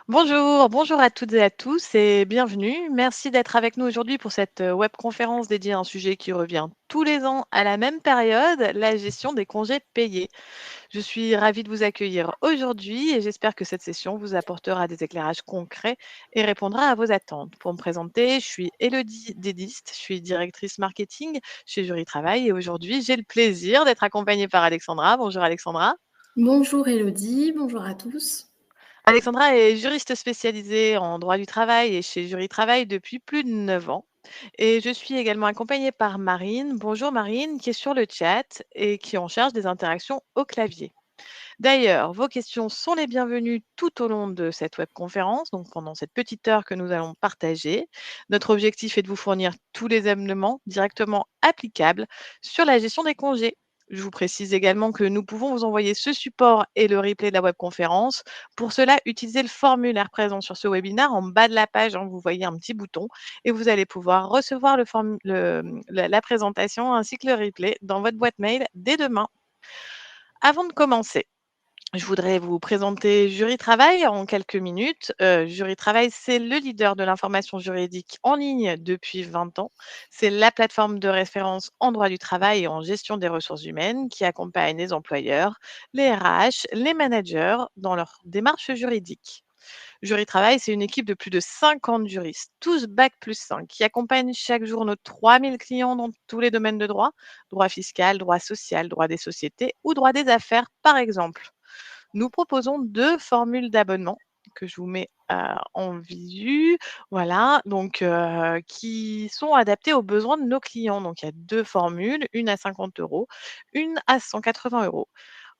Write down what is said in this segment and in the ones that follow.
Bonjour à toutes et à tous et bienvenue. Merci d'être avec nous aujourd'hui pour cette webconférence dédiée à un sujet qui revient tous les ans à la même période, la gestion des congés payés. Je suis ravie de vous accueillir aujourd'hui et j'espère que cette session vous apportera des éclairages concrets et répondra à vos attentes. Pour me présenter, je suis Elodie Dédiste, je suis directrice marketing chez Jury Travail et aujourd'hui j'ai le plaisir d'être accompagnée par Alexandra. Bonjour Alexandra. Bonjour Elodie, bonjour à tous. Alexandra est juriste spécialisée en droit du travail et chez Jury Travail depuis plus de 9 ans. Et je suis également accompagnée par Marine. Bonjour Marine, qui est sur le chat et qui est en charge des interactions au clavier. D'ailleurs, vos questions sont les bienvenues tout au long de cette webconférence, donc pendant cette petite heure que nous allons partager. Notre objectif est de vous fournir tous les éléments directement applicables sur la gestion des congés. Je vous précise également que nous pouvons vous envoyer ce support et le replay de la webconférence. Pour cela, utilisez le formulaire présent sur ce webinaire en bas de la page. Vous voyez un petit bouton et vous allez pouvoir recevoir la présentation ainsi que le replay dans votre boîte mail dès demain. Avant de commencer, je voudrais vous présenter Jury Travail en quelques minutes. Jury Travail, c'est le leader de l'information juridique en ligne depuis 20 ans. C'est la plateforme de référence en droit du travail et en gestion des ressources humaines qui accompagne les employeurs, les RH, les managers dans leur démarche juridique. Jury Travail, c'est une équipe de plus de 50 juristes, tous Bac plus 5, qui accompagnent chaque jour nos 3000 clients dans tous les domaines de droit, droit fiscal, droit social, droit des sociétés ou droit des affaires, par exemple. Nous proposons 2 formules d'abonnement que je vous mets, en visu, voilà, donc qui sont adaptées aux besoins de nos clients. Donc il y a 2 formules, une à 50 €, une à 180 €.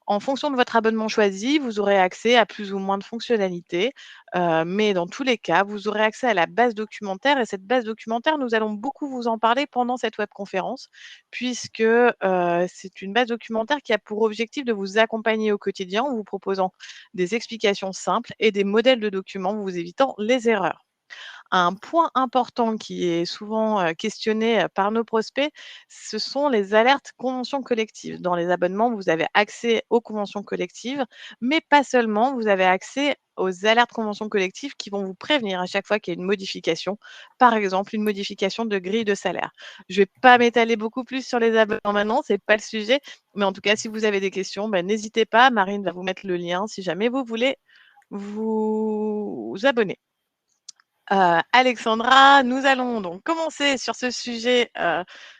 En fonction de votre abonnement choisi, vous aurez accès à plus ou moins de fonctionnalités, mais dans tous les cas, vous aurez accès à la base documentaire et cette base documentaire, nous allons beaucoup vous en parler pendant cette webconférence puisque, c'est une base documentaire qui a pour objectif de vous accompagner au quotidien en vous proposant des explications simples et des modèles de documents vous évitant les erreurs. Un point important qui est souvent questionné par nos prospects, ce sont les alertes conventions collectives. Dans les abonnements, vous avez accès aux conventions collectives, mais pas seulement, vous avez accès aux alertes conventions collectives qui vont vous prévenir à chaque fois qu'il y a une modification, par exemple une modification de grille de salaire. Je ne vais pas m'étaler beaucoup plus sur les abonnements maintenant, ce n'est pas le sujet, mais en tout cas, si vous avez des questions, ben, n'hésitez pas, Marine va vous mettre le lien si jamais vous voulez vous abonner. Alexandra, nous allons donc commencer sur ce sujet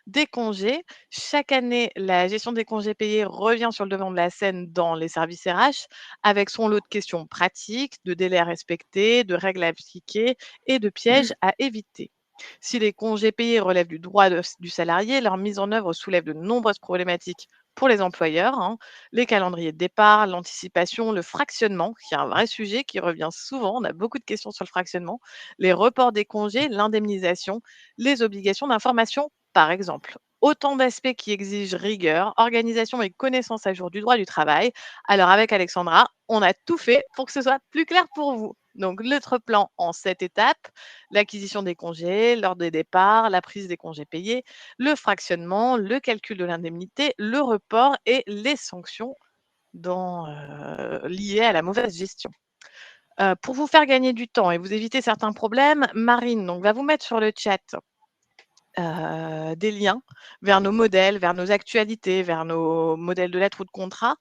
des congés. Chaque année, la gestion des congés payés revient sur le devant de la scène dans les services RH avec son lot de questions pratiques, de délais à respecter, de règles à appliquer et de pièges à éviter. Si les congés payés relèvent du droit du salarié, leur mise en œuvre soulève de nombreuses problématiques pour les employeurs, les calendriers de départ, l'anticipation, le fractionnement, qui est un vrai sujet qui revient souvent. On a beaucoup de questions sur le fractionnement, les reports des congés, l'indemnisation, les obligations d'information, par exemple. Autant d'aspects qui exigent rigueur, organisation et connaissance à jour du droit du travail. Alors avec Alexandra, on a tout fait pour que ce soit plus clair pour vous. Donc notre plan en 7 étapes, l'acquisition des congés, l'ordre des départs, la prise des congés payés, le fractionnement, le calcul de l'indemnité, le report et les sanctions liées à la mauvaise gestion. Pour vous faire gagner du temps et vous éviter certains problèmes, Marine donc, va vous mettre sur le chat des liens vers nos modèles, vers nos actualités, vers nos modèles de lettres ou de contrats,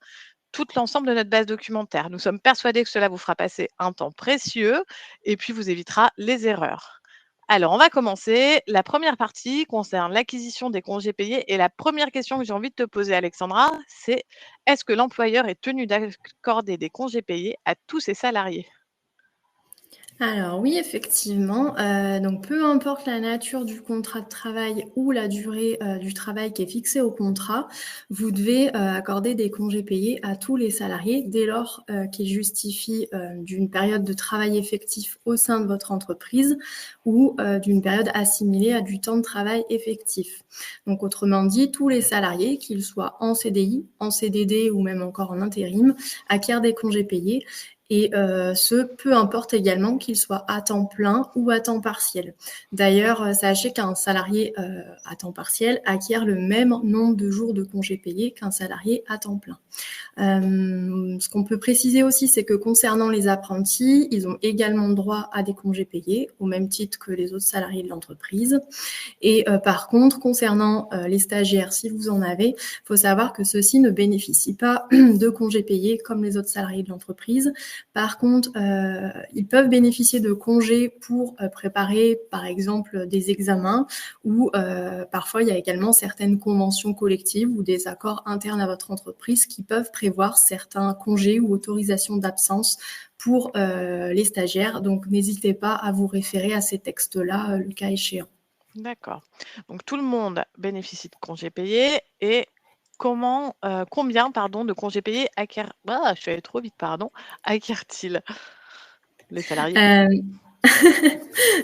tout l'ensemble de notre base documentaire. Nous sommes persuadés que cela vous fera passer un temps précieux et puis vous évitera les erreurs. Alors, on va commencer. La première partie concerne l'acquisition des congés payés et la première question que j'ai envie de te poser, Alexandra, c'est est-ce que l'employeur est tenu d'accorder des congés payés à tous ses salariés? Alors oui, effectivement, donc peu importe la nature du contrat de travail ou la durée, du travail qui est fixée au contrat, vous devez, accorder des congés payés à tous les salariés dès lors, qu'ils justifient, d'une période de travail effectif au sein de votre entreprise ou, d'une période assimilée à du temps de travail effectif. Donc autrement dit, tous les salariés, qu'ils soient en CDI, en CDD ou même encore en intérim, acquièrent des congés payés et ce, peu importe également qu'il soit à temps plein ou à temps partiel. D'ailleurs, sachez qu'un salarié à temps partiel acquiert le même nombre de jours de congés payés qu'un salarié à temps plein. Ce qu'on peut préciser aussi, c'est que concernant les apprentis, ils ont également droit à des congés payés, au même titre que les autres salariés de l'entreprise. Et par contre, concernant les stagiaires, si vous en avez, il faut savoir que ceux-ci ne bénéficient pas de congés payés comme les autres salariés de l'entreprise. Par contre, ils peuvent bénéficier de congés pour préparer, par exemple, des examens ou parfois, il y a également certaines conventions collectives ou des accords internes à votre entreprise qui peuvent prévoir certains congés ou autorisations d'absence pour les stagiaires. Donc, n'hésitez pas à vous référer à ces textes-là, le cas échéant. D'accord. Donc tout le monde bénéficie de congés payés et combien de congés payés je suis allée trop vite, acquièrent-ils les salariés?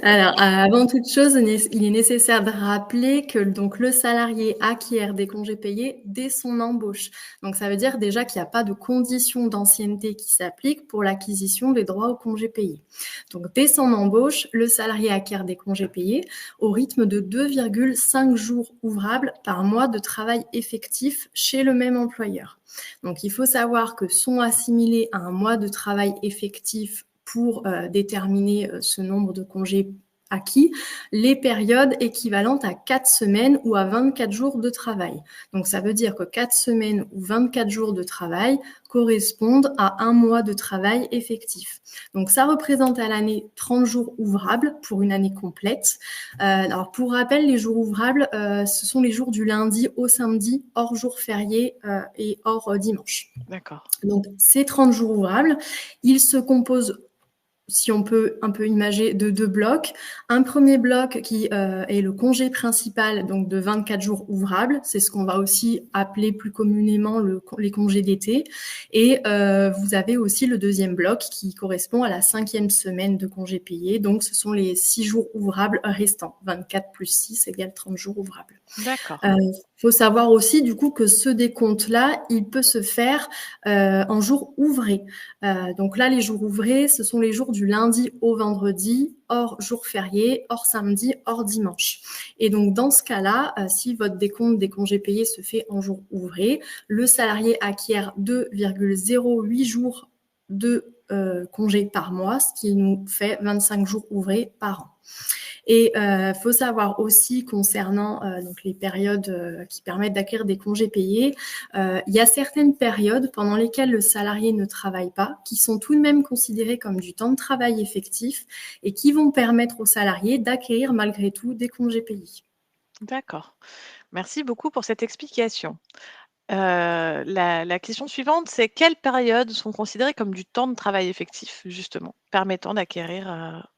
Alors, avant toute chose, il est nécessaire de rappeler que donc le salarié acquiert des congés payés dès son embauche. Donc, ça veut dire déjà qu'il n'y a pas de conditions d'ancienneté qui s'appliquent pour l'acquisition des droits aux congés payés. Donc, dès son embauche, le salarié acquiert des congés payés au rythme de 2,5 jours ouvrables par mois de travail effectif chez le même employeur. Donc, il faut savoir que sont assimilés à un mois de travail effectif pour déterminer ce nombre de congés acquis, les périodes équivalentes à 4 semaines ou à 24 jours de travail. Donc, ça veut dire que 4 semaines ou 24 jours de travail correspondent à un mois de travail effectif. Donc, ça représente à l'année 30 jours ouvrables pour une année complète. Alors, pour rappel, les jours ouvrables, ce sont les jours du lundi au samedi, hors jour férié et hors dimanche. D'accord. Donc, ces 30 jours ouvrables, ils se composent, si on peut un peu imager, de 2 blocs. Un premier bloc qui est le congé principal, donc de 24 jours ouvrables. C'est ce qu'on va aussi appeler plus communément les congés d'été. Et vous avez aussi le deuxième bloc qui correspond à la 5e semaine de congés payés. Donc, ce sont les 6 jours ouvrables restants. 24 plus 6 égale 30 jours ouvrables. D'accord. Faut savoir aussi du coup que ce décompte-là, il peut se faire en jours ouvrés. Donc là, les jours ouvrés, ce sont les jours du lundi au vendredi, hors jour férié, hors samedi, hors dimanche. Et donc dans ce cas-là, si votre décompte des congés payés se fait en jours ouvrés, le salarié acquiert 2,08 jours de congés par mois, ce qui nous fait 25 jours ouvrés par an. Et faut savoir aussi concernant donc les périodes qui permettent d'acquérir des congés payés, il y a certaines périodes pendant lesquelles le salarié ne travaille pas, qui sont tout de même considérées comme du temps de travail effectif et qui vont permettre au salarié d'acquérir malgré tout des congés payés. D'accord. Merci beaucoup pour cette explication. La question suivante, c'est quelles périodes sont considérées comme du temps de travail effectif, justement, permettant d'acquérir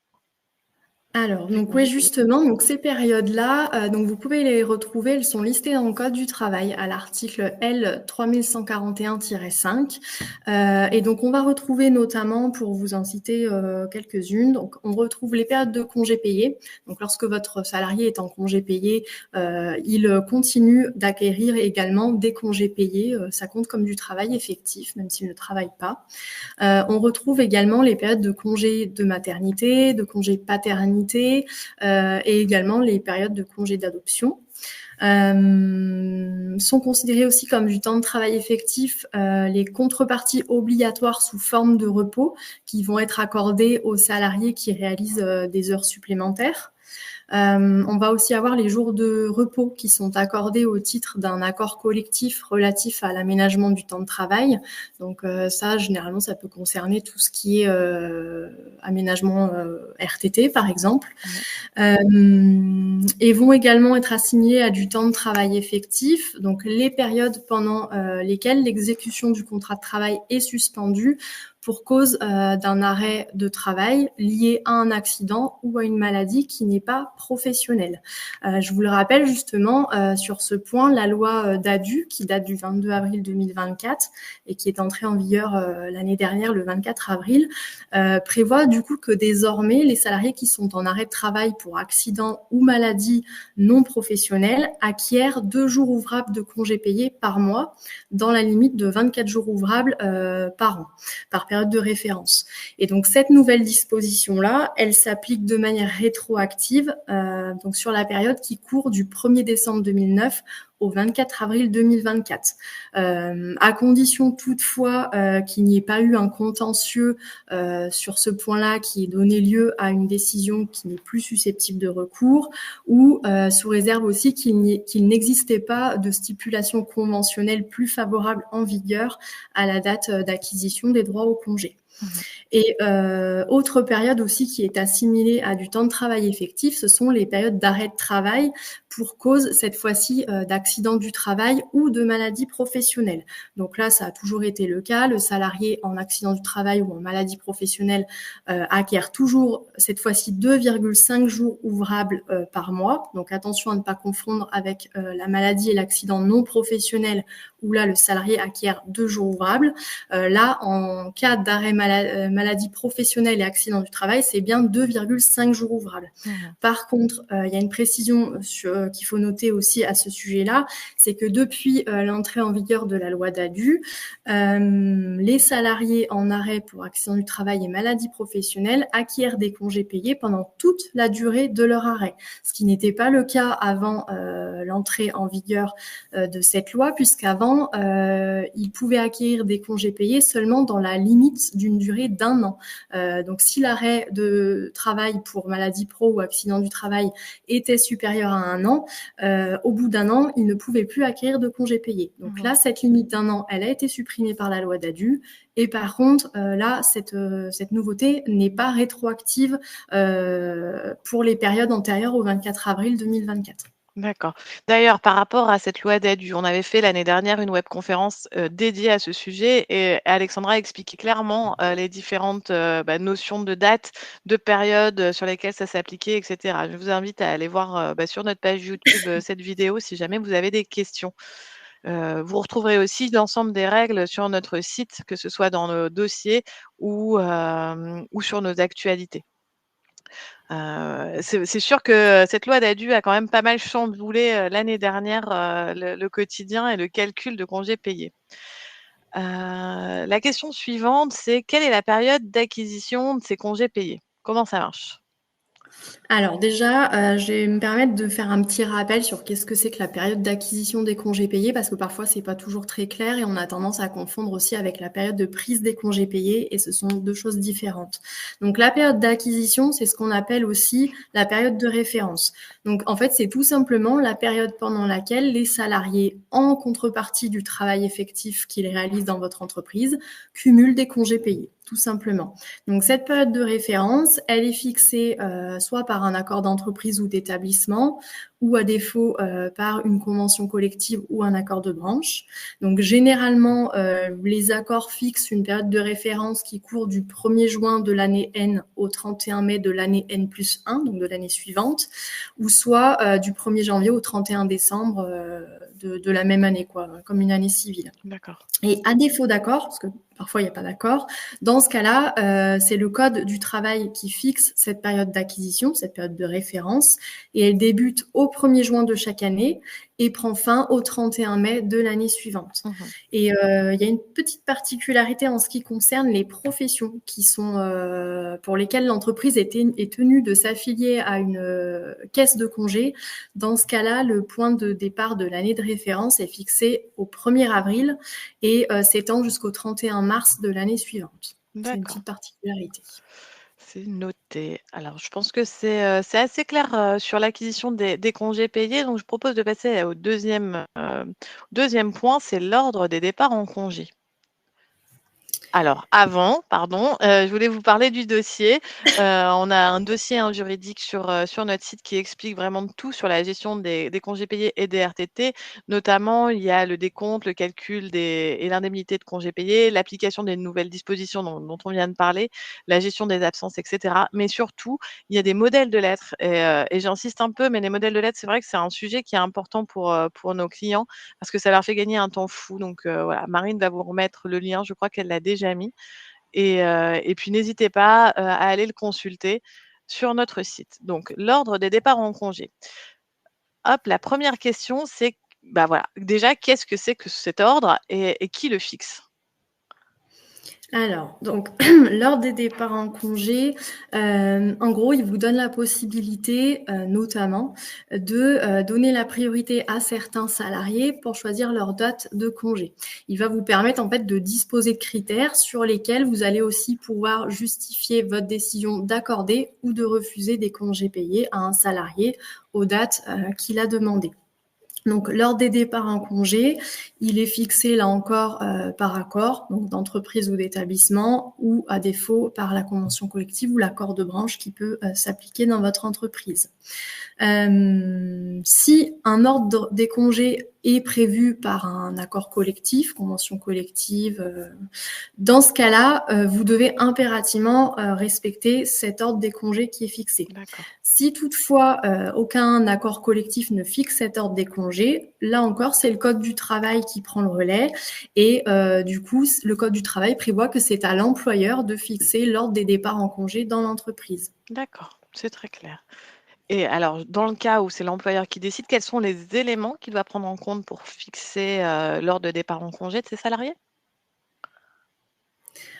Alors, des donc oui, congés payés? justement, donc ces périodes-là, donc vous pouvez les retrouver, elles sont listées dans le Code du travail à l'article L 3141-5. Et donc, on va retrouver notamment, pour vous en citer quelques-unes, donc on retrouve les périodes de congés payés. Donc, lorsque votre salarié est en congé payé, il continue d'acquérir également des congés payés. Ça compte comme du travail effectif, même s'il ne travaille pas. On retrouve également les périodes de congés de maternité, de congés paternité, et également les périodes de congés d'adoption. Sont considérés aussi comme du temps de travail effectif les contreparties obligatoires sous forme de repos qui vont être accordées aux salariés qui réalisent des heures supplémentaires. On va aussi avoir les jours de repos qui sont accordés au titre d'un accord collectif relatif à l'aménagement du temps de travail. Donc ça, généralement, ça peut concerner tout ce qui est aménagement RTT, par exemple. Et vont également être assimilés à du temps de travail effectif, donc les périodes pendant lesquelles l'exécution du contrat de travail est suspendue pour cause d'un arrêt de travail lié à un accident ou à une maladie qui n'est pas professionnelle. Je vous le rappelle justement, sur ce point, la loi DADU, qui date du 22 avril 2024 et qui est entrée en vigueur l'année dernière, le 24 avril, prévoit du coup que désormais, les salariés qui sont en arrêt de travail pour accident ou maladie non professionnelle acquièrent 2 jours ouvrables de congés payés par mois dans la limite de 24 jours ouvrables par an, par période de référence. Et donc cette nouvelle disposition-là, elle s'applique de manière rétroactive donc sur la période qui court du 1er décembre 2009 au 24 avril 2024, à condition toutefois qu'il n'y ait pas eu un contentieux sur ce point-là qui ait donné lieu à une décision qui n'est plus susceptible de recours, ou sous réserve aussi qu'il n'existait pas de stipulation conventionnelle plus favorable en vigueur à la date d'acquisition des droits au congé. Et autre période aussi qui est assimilée à du temps de travail effectif, ce sont les périodes d'arrêt de travail pour cause, cette fois-ci, d'accident du travail ou de maladie professionnelle. Donc là, ça a toujours été le cas. Le salarié en accident du travail ou en maladie professionnelle acquiert toujours, cette fois-ci, 2,5 jours ouvrables par mois. Donc attention à ne pas confondre avec la maladie et l'accident non professionnel, où là, le salarié acquiert 2 jours ouvrables. Là, en cas d'arrêt maladie professionnelle et accident du travail, c'est bien 2,5 jours ouvrables. Par contre, il y a une précision qu'il faut noter aussi à ce sujet-là, c'est que depuis l'entrée en vigueur de la loi DADU, les salariés en arrêt pour accident du travail et maladie professionnelle acquièrent des congés payés pendant toute la durée de leur arrêt, ce qui n'était pas le cas avant l'entrée en vigueur de cette loi, puisqu'avant, ils pouvaient acquérir des congés payés seulement dans la limite d'une durée d'1 an. Donc, si l'arrêt de travail pour maladie pro ou accident du travail était supérieur à 1 an, au bout d'1 an, ils ne pouvaient plus acquérir de congés payés. Donc là, cette limite d'1 an, elle a été supprimée par la loi DADU. Et par contre, là, cette nouveauté n'est pas rétroactive pour les périodes antérieures au 24 avril 2024. D'accord. D'ailleurs, par rapport à cette loi DADU, on avait fait l'année dernière une webconférence dédiée à ce sujet et Alexandra a expliqué clairement les différentes notions de date, de période sur lesquelles ça s'appliquait, etc. Je vous invite à aller voir sur notre page YouTube cette vidéo si jamais vous avez des questions. Vous retrouverez aussi l'ensemble des règles sur notre site, que ce soit dans nos dossiers ou sur nos actualités. C'est sûr que cette loi DADU a quand même pas mal chamboulé l'année dernière le quotidien et le calcul de congés payés. La question suivante, c'est quelle est la période d'acquisition de ces congés payés? Comment ça marche? Alors déjà, je vais me permettre de faire un petit rappel sur qu'est-ce que c'est que la période d'acquisition des congés payés, parce que parfois c'est pas toujours très clair et on a tendance à confondre aussi avec la période de prise des congés payés et ce sont 2 choses différentes. Donc la période d'acquisition, c'est ce qu'on appelle aussi la période de référence. Donc en fait, c'est tout simplement la période pendant laquelle les salariés, en contrepartie du travail effectif qu'ils réalisent dans votre entreprise, cumulent des congés payés, tout simplement. Donc cette période de référence, elle est fixée soit par un accord d'entreprise ou d'établissement, ou à défaut par une convention collective ou un accord de branche. Donc généralement, les accords fixent une période de référence qui court du 1er juin de l'année N au 31 mai de l'année N+1, donc de l'année suivante, ou soit du 1er janvier au 31 décembre de la même année, quoi, comme une année civile. D'accord. Et à défaut d'accord, parce que parfois il n'y a pas d'accord, dans ce cas-là, c'est le code du travail qui fixe cette période d'acquisition, cette période de référence, et elle débute au 1er juin de chaque année et prend fin au 31 mai de l'année suivante. Et il y a une petite particularité en ce qui concerne les professions qui sont pour lesquelles l'entreprise est tenue de s'affilier à une caisse de congé. Dans ce cas-là, le point de départ de l'année de référence est fixé au 1er avril et s'étend jusqu'au 31 mars de l'année suivante. C'est une petite particularité. C'est noté. Alors, je pense que c'est assez clair sur l'acquisition des congés payés. Donc, je propose de passer au deuxième point, c'est l'ordre des départs en congé. Alors, pardon, je voulais vous parler du dossier. On a un dossier juridique sur notre site qui explique vraiment tout sur la gestion des congés payés et des RTT. Notamment, il y a le décompte, le calcul et l'indemnité de congés payés, l'application des nouvelles dispositions dont on vient de parler, la gestion des absences, etc. Mais surtout, il y a des modèles de lettres et j'insiste un peu, mais les modèles de lettres, c'est vrai que c'est un sujet qui est important pour nos clients parce que ça leur fait gagner un temps fou. Donc voilà, Marine va vous remettre le lien, je crois qu'elle l'a déjà mis. Et puis n'hésitez pas à aller le consulter sur notre site. Donc l'ordre des départs en congé. Hop, la première question, c'est voilà, déjà, qu'est-ce que c'est que cet ordre et qui le fixe? Alors, donc, lors des départs en congé, en gros, il vous donne la possibilité, notamment, de donner la priorité à certains salariés pour choisir leur date de congé. Il va vous permettre, en fait, de disposer de critères sur lesquels vous allez aussi pouvoir justifier votre décision d'accorder ou de refuser des congés payés à un salarié aux dates qu'il a demandées. Donc, lors des départs en congé, il est fixé là encore par accord, donc d'entreprise ou d'établissement, ou à défaut par la convention collective ou l'accord de branche qui peut s'appliquer dans votre entreprise. Si un ordre des congés est prévu par un accord collectif, convention collective, dans ce cas-là, vous devez impérativement respecter cet ordre des congés qui est fixé. D'accord. Si toutefois aucun accord collectif ne fixe cet ordre des congés, là encore, c'est le Code du travail qui prend le relais et du coup, le Code du travail prévoit que c'est à l'employeur de fixer l'ordre des départs en congé dans l'entreprise. D'accord, c'est très clair. Et alors, dans le cas où c'est l'employeur qui décide, quels sont les éléments qu'il doit prendre en compte pour fixer l'heure de départ en congé de ses salariés?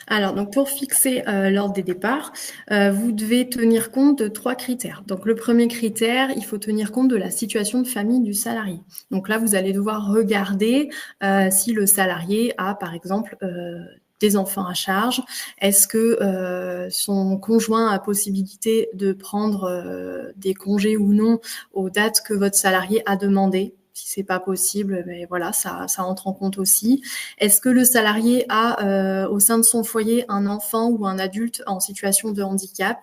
Alors, donc pour fixer l'ordre des départs, vous devez tenir compte de 3 critères. Donc le premier critère, il faut tenir compte de la situation de famille du salarié. Donc là, vous allez devoir regarder si le salarié a, par exemple, des enfants à charge. Est-ce que son conjoint a possibilité de prendre des congés ou non aux dates que votre salarié a demandées? Si c'est pas possible, mais voilà, ça entre en compte aussi. Est-ce que le salarié a au sein de son foyer un enfant ou un adulte en situation de handicap,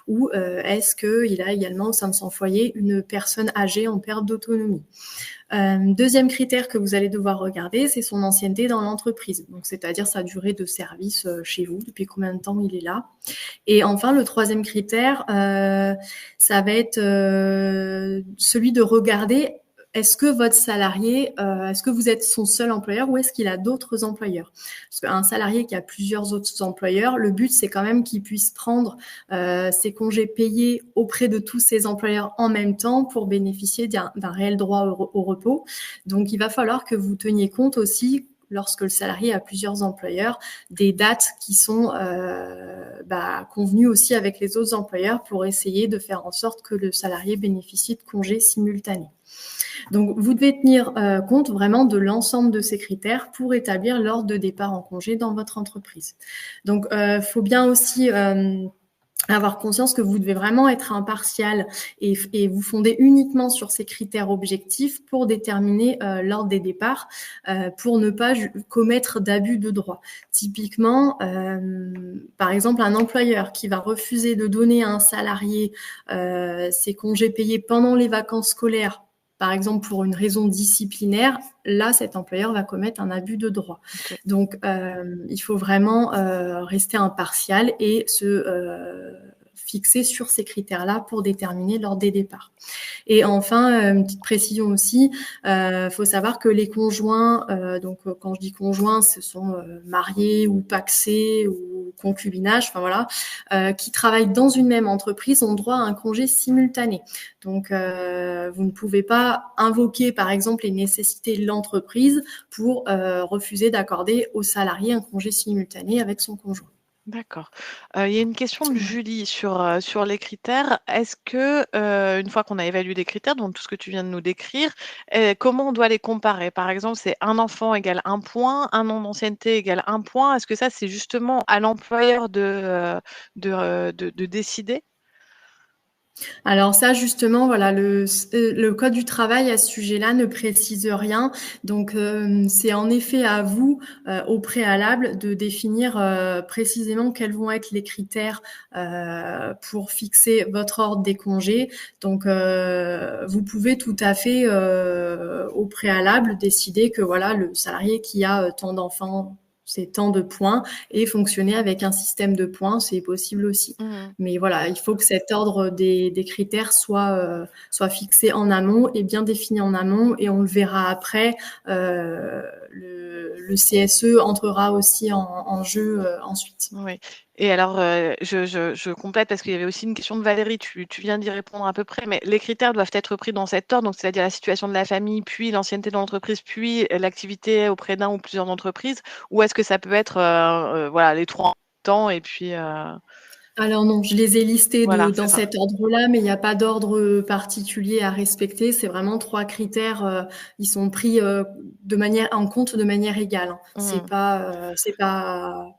ou est-ce qu'il a également au sein de son foyer une personne âgée en perte d'autonomie? Deuxième critère que vous allez devoir regarder, c'est son ancienneté dans l'entreprise, donc c'est-à-dire sa durée de service chez vous, depuis combien de temps il est là. Et enfin, le troisième critère, ça va être celui de regarder est-ce que votre salarié, est-ce que vous êtes son seul employeur ou est-ce qu'il a d'autres employeurs? Parce qu'un salarié qui a plusieurs autres employeurs, le but, c'est quand même qu'il puisse prendre ses congés payés auprès de tous ses employeurs en même temps pour bénéficier d'un réel droit au repos. Donc, il va falloir que vous teniez compte aussi lorsque le salarié a plusieurs employeurs, des dates qui sont convenues aussi avec les autres employeurs pour essayer de faire en sorte que le salarié bénéficie de congés simultanés. Donc, vous devez tenir compte vraiment de l'ensemble de ces critères pour établir l'ordre de départ en congé dans votre entreprise. Donc, faut bien aussi avoir conscience que vous devez vraiment être impartial et vous fonder uniquement sur ces critères objectifs pour déterminer l'ordre des départs, pour ne pas commettre d'abus de droit. Typiquement, par exemple, un employeur qui va refuser de donner à un salarié ses congés payés pendant les vacances scolaires, par exemple pour une raison disciplinaire, là, cet employeur va commettre un abus de droit. Okay. Donc, il faut vraiment rester impartial et se fixer sur ces critères-là pour déterminer l'ordre des départs. Et enfin, une petite précision aussi, faut savoir que les conjoints, donc quand je dis conjoints, ce sont mariés ou pacsés ou concubinage, enfin voilà, qui travaillent dans une même entreprise ont droit à un congé simultané. Donc, vous ne pouvez pas invoquer, par exemple, les nécessités de l'entreprise pour refuser d'accorder au salarié un congé simultané avec son conjoint. D'accord. Il y a une question de Julie sur les critères. Est-ce que, une fois qu'on a évalué les critères, donc tout ce que tu viens de nous décrire, comment on doit les comparer? Par exemple, c'est un enfant égale 1 point, 1 an d'ancienneté égale 1 point. Est-ce que ça, c'est justement à l'employeur de décider? Alors ça, justement, voilà, le Code du travail à ce sujet-là ne précise rien. Donc, c'est en effet à vous, au préalable, de définir précisément quels vont être les critères pour fixer votre ordre des congés. Donc, vous pouvez tout à fait, au préalable, décider que voilà, le salarié qui a tant d'enfants, c'est tant de points, et fonctionner avec un système de points, c'est possible aussi. Mmh. Mais voilà, il faut que cet ordre des critères soit fixé en amont et bien défini en amont, et on le verra après. le CSE entrera aussi en jeu ensuite. Oui. Et alors, je complète parce qu'il y avait aussi une question de Valérie, tu viens d'y répondre à peu près, mais les critères doivent être pris dans cet ordre, donc c'est-à-dire la situation de la famille, puis l'ancienneté dans l'entreprise, puis l'activité auprès d'un ou plusieurs entreprises? Ou est-ce que ça peut être, voilà, les 3 en même temps et puis, Alors non, je les ai listés voilà, dans c'est ça. cet ordre-là, mais il n'y a pas d'ordre particulier à respecter. C'est vraiment 3 critères, ils sont pris en compte de manière égale, hein. Mmh. C'est pas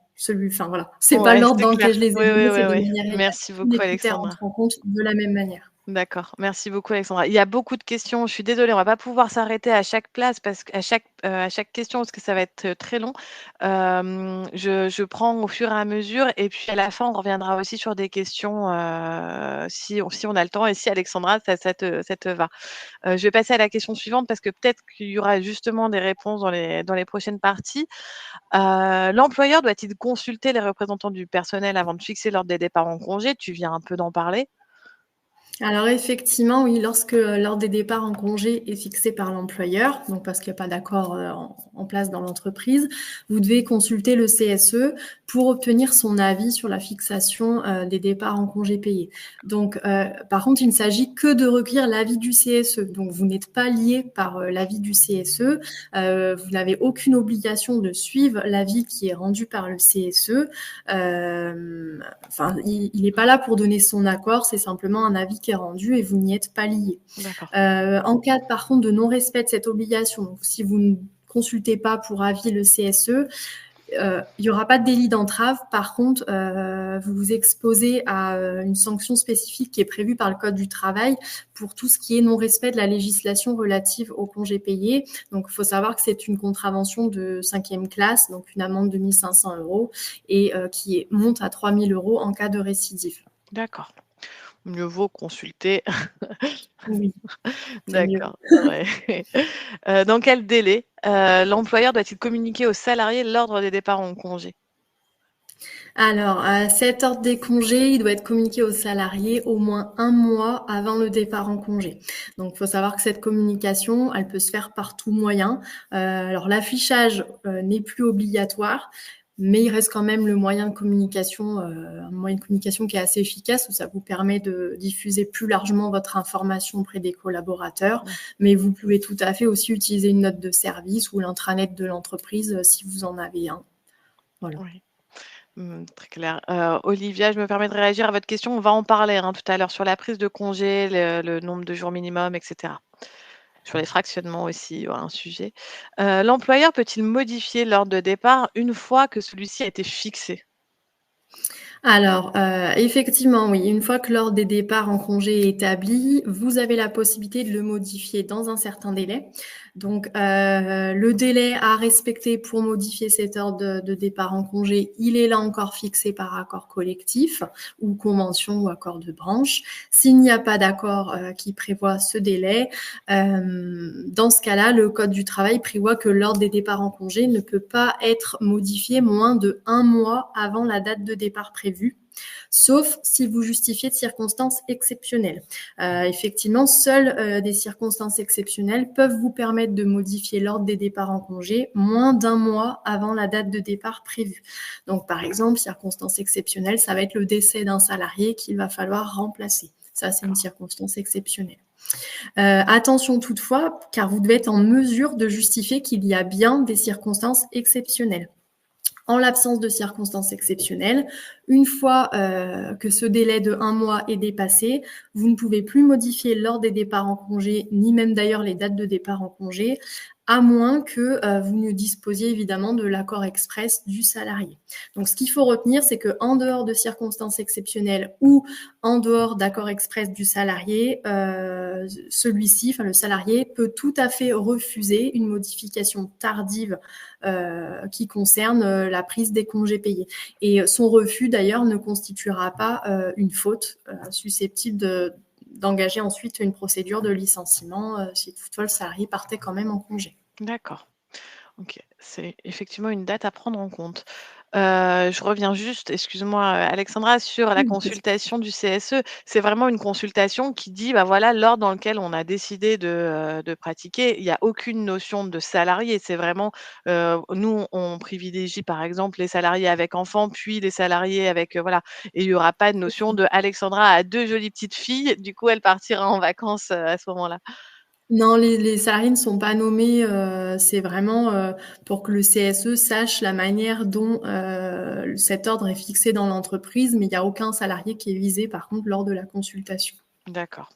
enfin voilà, c'est pas Ouais, l'ordre c'est dans clair. lequel je les ai Oui, oui, donnés, oui, c'est de oui. manière égale. Merci Tous les beaucoup critères Alexandra. entrent en compte de la même manière. D'accord, merci beaucoup Alexandra. Il y a beaucoup de questions, je suis désolée, on va pas pouvoir s'arrêter à chaque place parce à chaque question parce que ça va être, très long. Je prends au fur et à mesure et puis à la fin, on reviendra aussi sur des questions, si on a le temps et si Alexandra ça te va. Je vais passer à la question suivante parce que peut-être qu'il y aura justement des réponses dans les prochaines parties. L'employeur doit-il consulter les représentants du personnel avant de fixer l'ordre des départs en congé? Tu viens un peu d'en parler. Alors effectivement, oui, lorsque l'ordre des départs en congé est fixé par l'employeur, donc parce qu'il n'y a pas d'accord en place dans l'entreprise, vous devez consulter le CSE pour obtenir son avis sur la fixation des départs en congé payés. Donc, par contre, il ne s'agit que de recueillir l'avis du CSE. Donc, vous n'êtes pas lié par l'avis du CSE. Vous n'avez aucune obligation de suivre l'avis qui est rendu par le CSE. Enfin, il n'est pas là pour donner son accord, c'est simplement un avis qui est rendu et vous n'y êtes pas lié. D'accord. En cas, par contre, de non-respect de cette obligation, donc si vous ne consultez pas pour avis le CSE, il n'y aura pas de délit d'entrave. Par contre, vous vous exposez à une sanction spécifique qui est prévue par le Code du travail pour tout ce qui est non-respect de la législation relative aux congés payés. Donc, il faut savoir que c'est une contravention de 5e classe, donc une amende de 1 500 € et qui monte à 3 000 € en cas de récidive. D'accord. Mieux vaut consulter. Oui, c'est mieux. D'accord, ouais. Dans quel délai, l'employeur doit-il communiquer aux salariés l'ordre des départs en congé? Alors, cet ordre des congés, il doit être communiqué aux salariés au moins 1 mois avant le départ en congé. Donc, il faut savoir que cette communication, elle peut se faire par tout moyen. Alors, l'affichage n'est plus obligatoire, mais il reste quand même le moyen de communication, un moyen de communication qui est assez efficace, où ça vous permet de diffuser plus largement votre information auprès des collaborateurs. Mmh. Mais vous pouvez tout à fait aussi utiliser une note de service ou l'intranet de l'entreprise si vous en avez un. Voilà. Oui. Très clair. Olivia, je me permets de réagir à votre question. On va en parler, hein, tout à l'heure sur la prise de congé, le nombre de jours minimum et cetera. Sur les fractionnements aussi, il y aura un sujet. L'employeur peut-il modifier l'ordre de départ une fois que celui-ci a été fixé? Alors, effectivement, oui, une fois que l'ordre des départs en congé est établi, vous avez la possibilité de le modifier dans un certain délai. Donc, le délai à respecter pour modifier cet ordre de départ en congé, il est là encore fixé par accord collectif ou convention ou accord de branche. S'il n'y a pas d'accord qui prévoit ce délai, dans ce cas-là, le Code du travail prévoit que l'ordre des départs en congé ne peut pas être modifié moins de 1 mois avant la date de départ prévue, sauf si vous justifiez de circonstances exceptionnelles. Effectivement, seules des circonstances exceptionnelles peuvent vous permettre de modifier l'ordre des départs en congé moins d'1 mois avant la date de départ prévue. Donc, par exemple, circonstances exceptionnelles, ça va être le décès d'un salarié qu'il va falloir remplacer. Ça, c'est une circonstance exceptionnelle. Attention toutefois, car vous devez être en mesure de justifier qu'il y a bien des circonstances exceptionnelles. En l'absence de circonstances exceptionnelles, une fois que ce délai de 1 mois est dépassé, vous ne pouvez plus modifier l'ordre des départs en congé, ni même d'ailleurs les dates de départ en congé, à moins que vous ne disposiez évidemment de l'accord express du salarié. Donc, ce qu'il faut retenir, c'est qu'en dehors de circonstances exceptionnelles ou en dehors d'accord express du salarié, celui-ci, enfin le salarié, peut tout à fait refuser une modification tardive qui concerne la prise des congés payés. Et son refus, d'ailleurs, ne constituera pas une faute susceptible d'engager ensuite une procédure de licenciement si toutefois le salarié partait quand même en congé. D'accord. OK. C'est effectivement une date à prendre en compte. Je reviens juste, excuse-moi, Alexandra, sur la consultation du CSE. C'est vraiment une consultation qui dit, bah, voilà, l'ordre dans lequel on a décidé de pratiquer. Il y a aucune notion de salarié. C'est vraiment, nous, on privilégie, par exemple, les salariés avec enfants, puis les salariés avec, voilà, et il y aura pas de notion de Alexandra a 2 jolies petites filles, du coup, elle partira en vacances, à ce moment-là. Non, les salariés ne sont pas nommés, c'est vraiment, pour que le CSE sache la manière dont, cet ordre est fixé dans l'entreprise, mais il y a aucun salarié qui est visé par contre lors de la consultation. D'accord.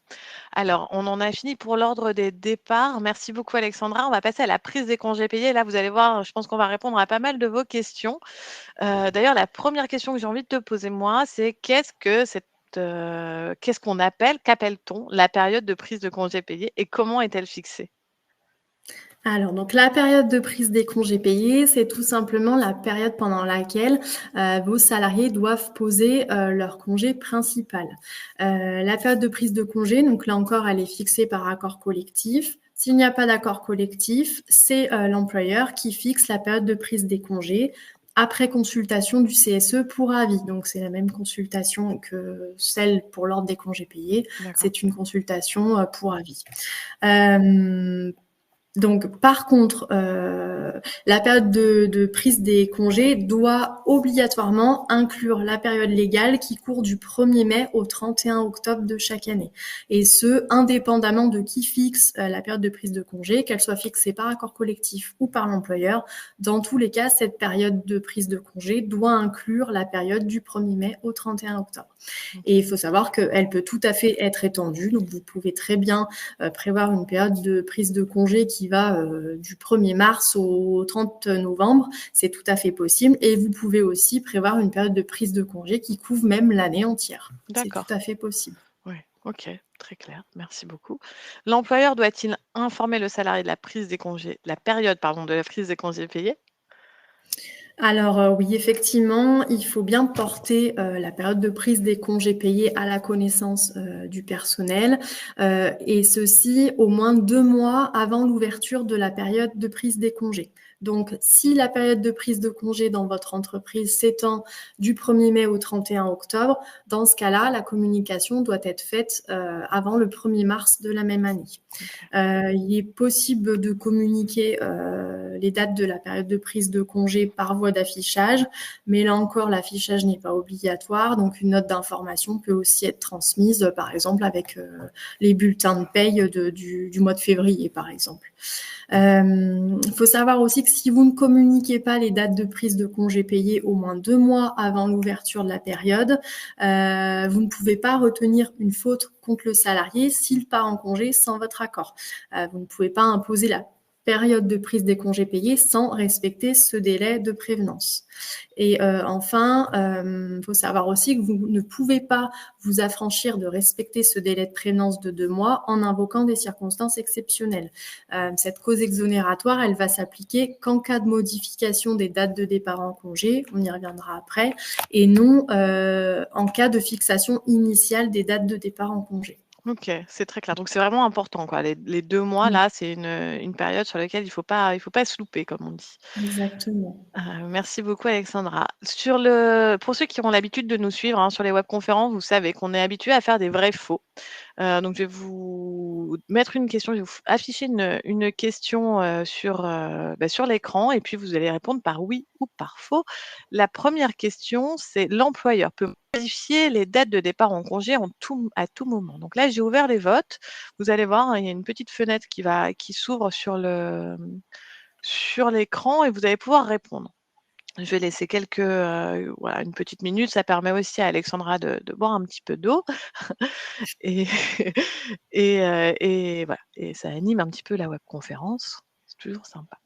Alors, on en a fini pour l'ordre des départs. Merci beaucoup, Alexandra. On va passer à la prise des congés payés. Là, vous allez voir, je pense qu'on va répondre à pas mal de vos questions. D'ailleurs, la première question que j'ai envie de te poser, moi, c'est qu'est-ce qu'on appelle, qu'appelle-t-on la période de prise de congés payés et comment est-elle fixée? Alors, donc la période de prise des congés payés, c'est tout simplement la période pendant laquelle vos salariés doivent poser leur congé principal. La période de prise de congé, donc là encore, elle est fixée par accord collectif. S'il n'y a pas d'accord collectif, c'est l'employeur qui fixe la période de prise des congés après consultation du CSE pour avis. Donc, c'est la même consultation que celle pour l'ordre des congés payés. D'accord. C'est une consultation pour avis. Donc, par contre, la période de prise des congés doit obligatoirement inclure la période légale qui court du 1er mai au 31 octobre de chaque année. Et ce, indépendamment de qui fixe la période de prise de congé, qu'elle soit fixée par accord collectif ou par l'employeur. Dans tous les cas, cette période de prise de congé doit inclure la période du 1er mai au 31 octobre. Et il faut savoir qu'elle peut tout à fait être étendue. Donc, vous pouvez très bien prévoir une période de prise de congé qui va du 1er mars au 30 novembre. C'est tout à fait possible. Et vous pouvez aussi prévoir une période de prise de congé qui couvre même l'année entière. C'est tout D'accord. à fait possible. Oui, ok, très clair. Merci beaucoup. L'employeur doit-il informer le salarié de la prise des congés, la période, pardon, de la prise des congés payés? Alors oui, effectivement, il faut bien porter la période de prise des congés payés à la connaissance du personnel, et ceci au moins 2 mois avant l'ouverture de la période de prise des congés. Donc, si la période de prise de congé dans votre entreprise s'étend du 1er mai au 31 octobre, dans ce cas-là, la communication doit être faite avant le 1er mars de la même année. Ok. Il est possible de communiquer les dates de la période de prise de congé par voie d'affichage, mais là encore, l'affichage n'est pas obligatoire, donc une note d'information peut aussi être transmise, par exemple avec les bulletins de paye du mois de février, par exemple. Il faut savoir aussi que si vous ne communiquez pas les dates de prise de congé payés au moins 2 mois avant l'ouverture de la période, vous ne pouvez pas retenir une faute contre le salarié s'il part en congé sans votre accord. Vous ne pouvez pas imposer la période de prise des congés payés sans respecter ce délai de prévenance. Et enfin, il faut savoir aussi que vous ne pouvez pas vous affranchir de respecter ce délai de prévenance de 2 mois en invoquant des circonstances exceptionnelles. Cette cause exonératoire, elle va s'appliquer qu'en cas de modification des dates de départ en congé, on y reviendra après, et non en cas de fixation initiale des dates de départ en congé. Ok, c'est très clair. Donc c'est vraiment important, quoi. Les 2 mois, Oui, là, c'est une période sur laquelle il faut pas se louper, comme on dit. exactement. Merci beaucoup Alexandra. Pour ceux qui ont l'habitude de nous suivre, hein, sur les webconférences, vous savez qu'on est habitué à faire des vrais faux. Donc je vais vous mettre une question, je vais vous afficher une question, sur l'écran et puis vous allez répondre par oui ou par faux. La première question, c'est: l'employeur peut modifier les dates de départ en congé à tout moment. Donc là, j'ai ouvert les votes. Vous allez voir, hein, il y a une petite fenêtre qui s'ouvre sur l'écran et vous allez pouvoir répondre. Je vais laisser voilà, une petite minute. Ça permet aussi à Alexandra de boire un petit peu d'eau et et voilà, et ça anime un petit peu la webconférence. C'est toujours sympa.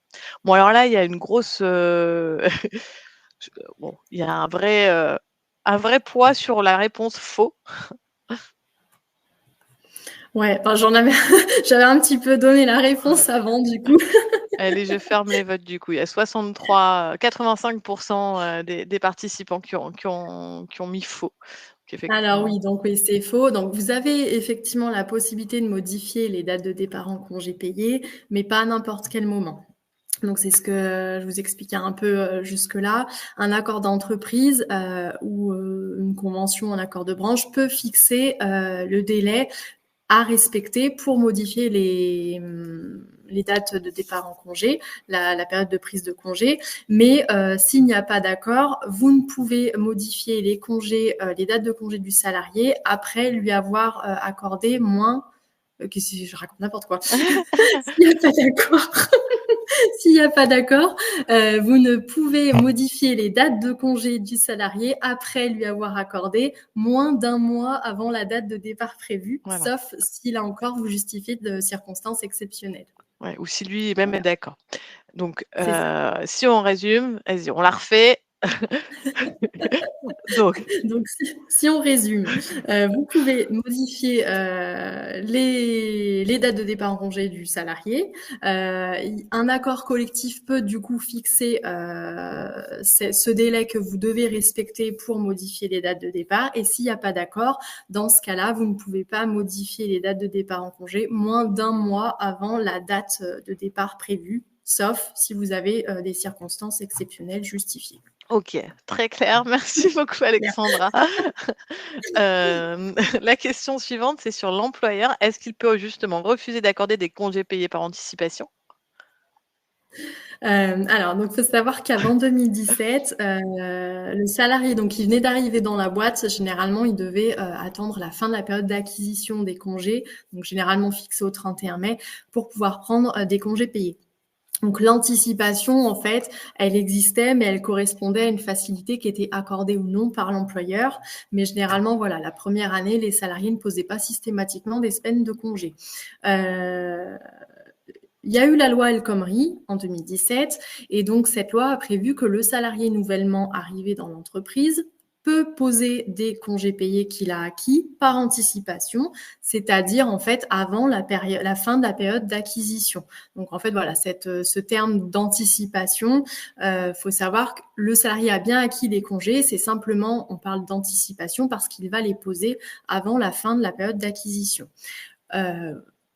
Bon, alors là, il y a une grosse, bon, il y a un vrai poids sur la réponse faux. Ouais, enfin, j'avais un petit peu donné la réponse avant, du coup. Allez, je ferme les votes du coup. Il y a 85 des participants qui ont mis faux. Donc Alors effectivement. oui, donc oui, c'est faux. Donc vous avez effectivement la possibilité de modifier les dates de départ en congé payé, mais pas à n'importe quel moment. Donc, c'est ce que je vous expliquais un peu jusque-là. Un accord d'entreprise ou une convention, un accord de branche peut fixer le délai à respecter pour modifier les dates de départ en congé, la période de prise de congé. Mais s'il n'y a pas d'accord, vous ne pouvez modifier les congés, les dates de congé du salarié après lui avoir accordé moins. Je raconte n'importe quoi. S'il n'y a pas d'accord, s'il n'y a pas d'accord, vous ne pouvez modifier les dates de congé du salarié après lui avoir accordé moins d'un mois avant la date de départ prévue, Voilà. sauf si là encore vous justifiez de circonstances exceptionnelles. Ouais, ou si lui-même est d'accord. Donc, C'est ça. si on résume, vas-y, on la refait. Donc, Donc, si on résume, vous pouvez modifier les dates de départ en congé du salarié. Un accord collectif peut du coup fixer ce délai que vous devez respecter pour modifier les dates de départ. Et s'il n'y a pas d'accord, dans ce cas-là, vous ne pouvez pas modifier les dates de départ en congé moins d'un mois avant la date de départ prévue, sauf si vous avez des circonstances exceptionnelles justifiées. ok, très clair. Merci beaucoup, Alexandra. La question suivante, c'est sur l'employeur. Est-ce qu'il peut justement refuser d'accorder des congés payés par anticipation? Alors, donc, faut savoir qu'avant 2017, le salarié, donc, qui venait d'arriver dans la boîte, généralement, il devait attendre la fin de la période d'acquisition des congés, donc généralement fixée au 31 mai, pour pouvoir prendre des congés payés. Donc, l'anticipation, en fait, elle existait, mais elle correspondait à une facilité qui était accordée ou non par l'employeur. Mais généralement, voilà, la première année, les salariés ne posaient pas systématiquement des semaines de congés. Il y a eu la loi El Khomri en 2017 et donc cette loi a prévu que le salarié nouvellement arrivé dans l'entreprise peut poser des congés payés qu'il a acquis par anticipation, c'est-à-dire en fait avant la fin de la période d'acquisition. Donc en fait voilà, ce terme d'anticipation, faut savoir que le salarié a bien acquis les congés, c'est simplement on parle d'anticipation parce qu'il va les poser avant la fin de la période d'acquisition.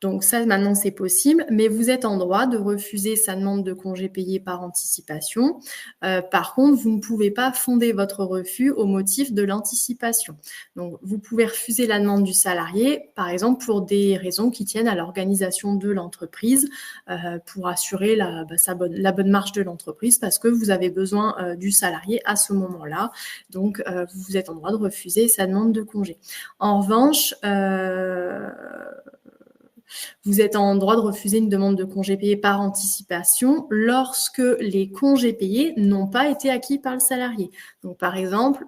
Donc ça, maintenant, c'est possible, mais vous êtes en droit de refuser sa demande de congé payé par anticipation. Par contre, vous ne pouvez pas fonder votre refus au motif de l'anticipation. Donc, vous pouvez refuser la demande du salarié, par exemple, pour des raisons qui tiennent à l'organisation de l'entreprise, pour assurer la bonne marche de l'entreprise, parce que vous avez besoin du salarié à ce moment-là. Donc, vous êtes en droit de refuser sa demande de congé. En revanche, vous êtes en droit de refuser une demande de congé payé par anticipation lorsque les congés payés n'ont pas été acquis par le salarié. Donc, par exemple,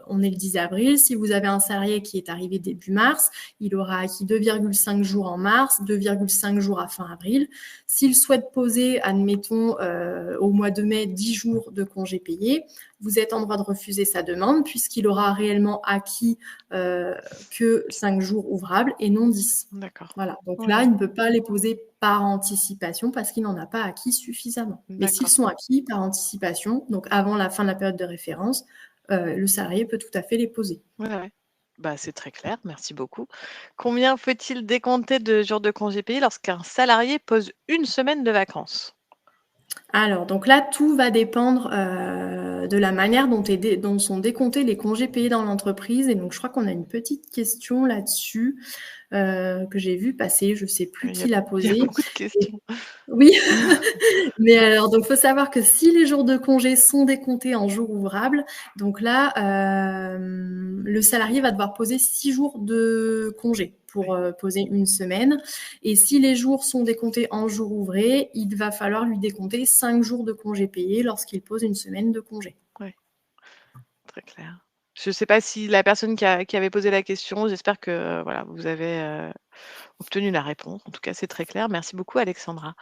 on est le 10 avril. Si vous avez un salarié qui est arrivé début mars, il aura acquis 2,5 jours en mars, 2,5 jours à fin avril. S'il souhaite poser, admettons, au mois de mai, 10 jours de congés payés, vous êtes en droit de refuser sa demande puisqu'il aura réellement acquis que 5 jours ouvrables et non 10. D'accord. Voilà. Donc là, il ne peut pas les poser par anticipation parce qu'il n'en a pas acquis suffisamment. Mais s'ils sont acquis par anticipation, donc avant la fin de la période de référence, le salarié peut tout à fait les poser. Ouais. Bah, c'est très clair, merci beaucoup. Combien faut-il décompter de jours de congés payés lorsqu'un salarié pose une semaine de vacances? Alors, donc là, tout va dépendre de la manière dont sont décomptés les congés payés dans l'entreprise. Et donc, je crois qu'on a une petite question là-dessus que j'ai vu passer. Je ne sais plus qui l'a posée. Il y a beaucoup de questions. Oui, mais alors, donc, faut savoir que si les jours de congé sont décomptés en jours ouvrables, donc là, le salarié va devoir poser 6 jours de congé pour poser une semaine. Et si les jours sont décomptés en jours ouvrés, il va falloir lui décompter 5 jours de congé payé lorsqu'il pose une semaine de congé. Oui, très clair. Je ne sais pas si la personne qui avait posé la question, j'espère que voilà, vous avez obtenu la réponse. En tout cas, c'est très clair. Merci beaucoup, Alexandra.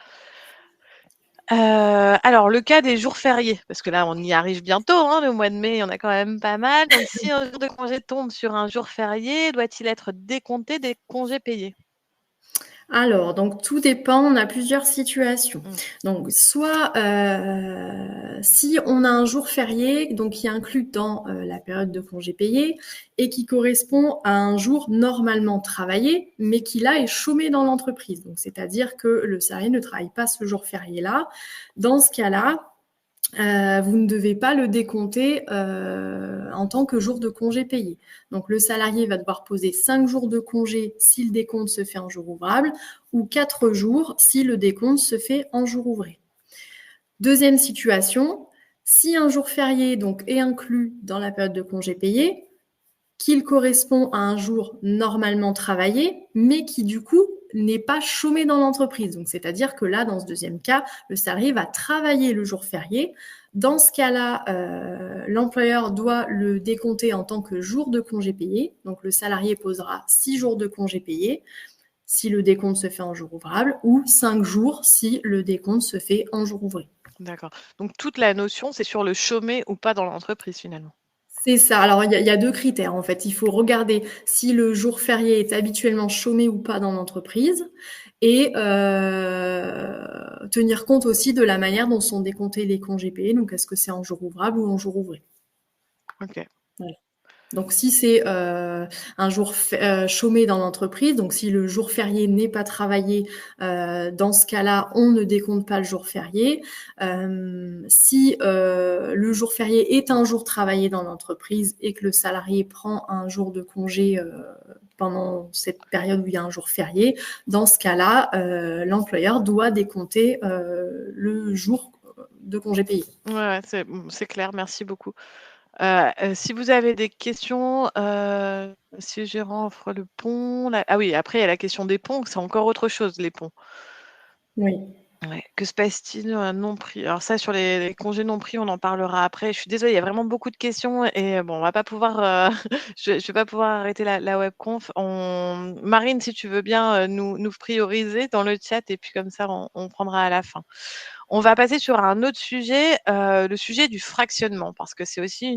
Alors, le cas des jours fériés, parce que là, on y arrive bientôt, hein, le mois de mai, il y en a quand même pas mal. Donc, si un jour de congé tombe sur un jour férié, doit-il être décompté des congés payés? Alors, donc tout dépend, on a plusieurs situations. Mmh. Donc soit, si on a un jour férié, donc qui est inclus dans, la période de congé payé et qui correspond à un jour normalement travaillé, mais qui là est chômé dans l'entreprise. Donc c'est-à-dire que le salarié ne travaille pas ce jour férié-là. Dans ce cas-là, vous ne devez pas le décompter en tant que jour de congé payé. Donc le salarié va devoir poser 5 jours de congé si le décompte se fait en jour ouvrable ou 4 jours si le décompte se fait en jour ouvré. Deuxième situation, si un jour férié donc, est inclus dans la période de congé payé, qu'il correspond à un jour normalement travaillé, mais qui du coup n'est pas chômé dans l'entreprise. Donc, c'est-à-dire que là, dans ce deuxième cas, le salarié va travailler le jour férié. Dans ce cas-là, l'employeur doit le décompter en tant que jour de congé payé. Donc, le salarié posera 6 jours de congé payé si le décompte se fait en jour ouvrable ou 5 jours si le décompte se fait en jour ouvré. D'accord. Donc toute la notion, c'est sur le chômé ou pas dans l'entreprise finalement? C'est ça. Alors, il y a 2 critères, en fait. Il faut regarder si le jour férié est habituellement chômé ou pas dans l'entreprise et tenir compte aussi de la manière dont sont décomptés les congés payés. Donc, est-ce que c'est en jour ouvrable ou en jour ouvré? OK. Voilà. Donc si c'est un jour chômé dans l'entreprise, donc si le jour férié n'est pas travaillé, dans ce cas-là, on ne décompte pas le jour férié. Si le jour férié est un jour travaillé dans l'entreprise et que le salarié prend un jour de congé pendant cette période où il y a un jour férié, dans ce cas-là, l'employeur doit décompter le jour de congé payé. Ouais, c'est clair, merci beaucoup. Si vous avez des questions, si le gérant offre le pont, la ah oui, après il y a la question des ponts, c'est encore autre chose, les ponts. Oui. Ouais. Que se passe-t-il, non pris? Alors ça, sur les congés non pris, on en parlera après. Je suis désolée, il y a vraiment beaucoup de questions et bon, on va pas pouvoir, je vais pas pouvoir arrêter la webconf. Marine, si tu veux bien, nous prioriser dans le chat et puis comme ça, on prendra à la fin. On va passer sur un autre sujet, le sujet du fractionnement parce que c'est aussi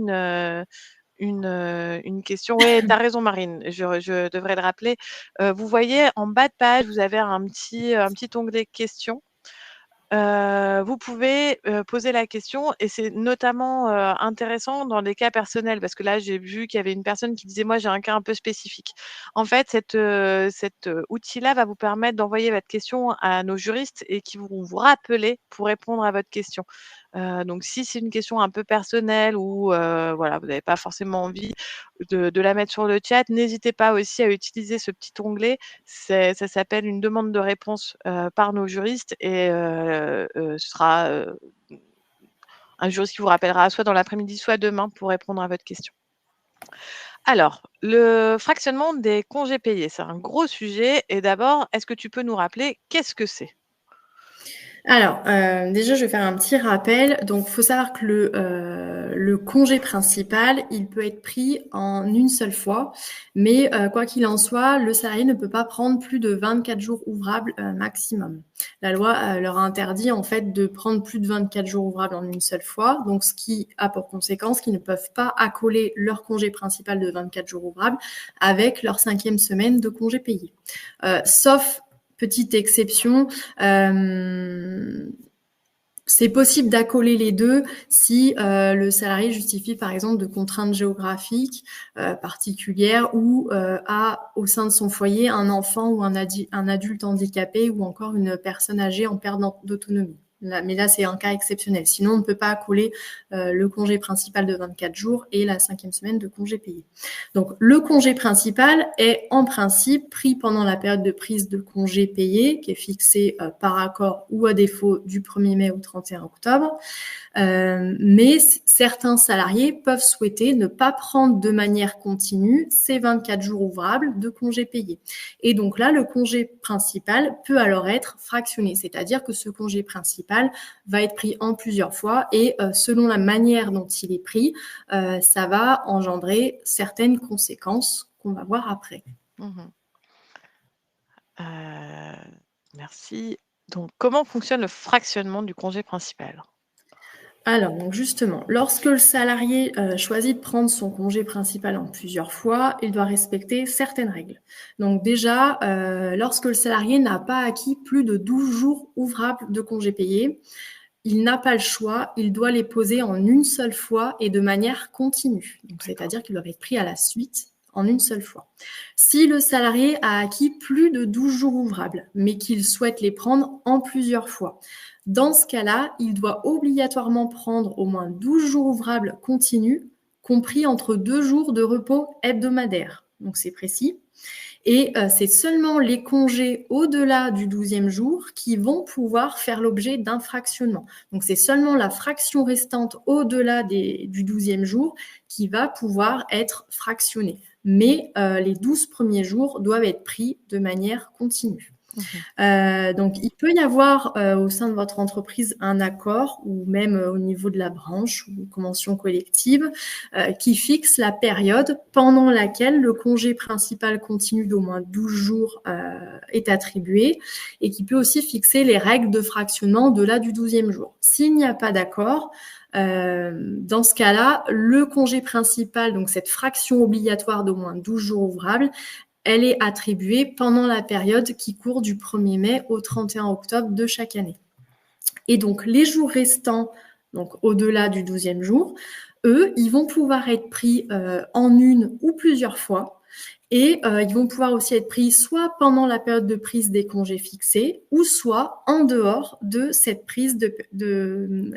une question. Ouais, tu as raison Marine, je devrais le rappeler. Vous voyez en bas de page, vous avez un petit onglet questions. Vous pouvez, poser la question et c'est notamment, intéressant dans des cas personnels parce que là, j'ai vu qu'il y avait une personne qui disait: «Moi, j'ai un cas un peu spécifique». En fait, cet outil-là va vous permettre d'envoyer votre question à nos juristes et qui vont vous rappeler pour répondre à votre question. Donc si c'est une question un peu personnelle ou, voilà, vous n'avez pas forcément envie de la mettre sur le chat, n'hésitez pas aussi à utiliser ce petit onglet. Ça s'appelle une demande de réponse, par nos juristes et ce sera, un juriste qui vous rappellera soit dans l'après-midi, soit demain pour répondre à votre question. Alors, le fractionnement des congés payés, c'est un gros sujet et d'abord, est-ce que tu peux nous rappeler qu'est-ce que c'est? Alors, déjà, je vais faire un petit rappel. Donc, faut savoir que le congé principal, il peut être pris en une seule fois, mais quoi qu'il en soit, le salarié ne peut pas prendre plus de 24 jours ouvrables maximum. La loi leur a interdit en fait de prendre plus de 24 jours ouvrables en une seule fois, donc ce qui a pour conséquence qu'ils ne peuvent pas accoler leur congé principal de 24 jours ouvrables avec leur 5e semaine de congé payé. Sauf petite exception, c'est possible d'accoler les deux si le salarié justifie par exemple de contraintes géographiques particulières ou a au sein de son foyer un enfant ou un adulte handicapé ou encore une personne âgée en perte d'autonomie. Mais là, c'est un cas exceptionnel. Sinon, on ne peut pas accoler le congé principal de 24 jours et la 5e semaine de congé payé. Donc, le congé principal est en principe pris pendant la période de prise de congé payé, qui est fixée par accord ou à défaut du 1er mai au 31 octobre. Mais certains salariés peuvent souhaiter ne pas prendre de manière continue ces 24 jours ouvrables de congés payés. Et donc là, le congé principal peut alors être fractionné, c'est-à-dire que ce congé principal va être pris en plusieurs fois et selon la manière dont il est pris, ça va engendrer certaines conséquences qu'on va voir après. Mmh. Merci. Donc comment fonctionne le fractionnement du congé principal? Alors, donc justement, lorsque le salarié choisit de prendre son congé principal en plusieurs fois, il doit respecter certaines règles. Donc déjà, lorsque le salarié n'a pas acquis plus de 12 jours ouvrables de congés payés, il n'a pas le choix, il doit les poser en une seule fois et de manière continue. Donc, c'est-à-dire qu'ils doivent être pris à la suite en une seule fois. Si le salarié a acquis plus de 12 jours ouvrables, mais qu'il souhaite les prendre en plusieurs fois, dans ce cas-là, il doit obligatoirement prendre au moins 12 jours ouvrables continus, compris entre 2 jours de repos hebdomadaires. Donc, c'est précis. Et c'est seulement les congés au-delà du 12e jour qui vont pouvoir faire l'objet d'un fractionnement. Donc, c'est seulement la fraction restante au-delà du 12e jour qui va pouvoir être fractionnée. Mais les 12 premiers jours doivent être pris de manière continue. Donc, il peut y avoir au sein de votre entreprise un accord ou même au niveau de la branche ou convention collective qui fixe la période pendant laquelle le congé principal continu d'au moins 12 jours est attribué et qui peut aussi fixer les règles de fractionnement au-delà du 12e jour. S'il n'y a pas d'accord, dans ce cas-là, le congé principal, donc cette fraction obligatoire d'au moins 12 jours ouvrables, elle est attribuée pendant la période qui court du 1er mai au 31 octobre de chaque année. Et donc, les jours restants, donc au-delà du 12e jour, eux, ils vont pouvoir être pris en une ou plusieurs fois. Et ils vont pouvoir aussi être pris soit pendant la période de prise des congés fixés, ou soit en dehors de cette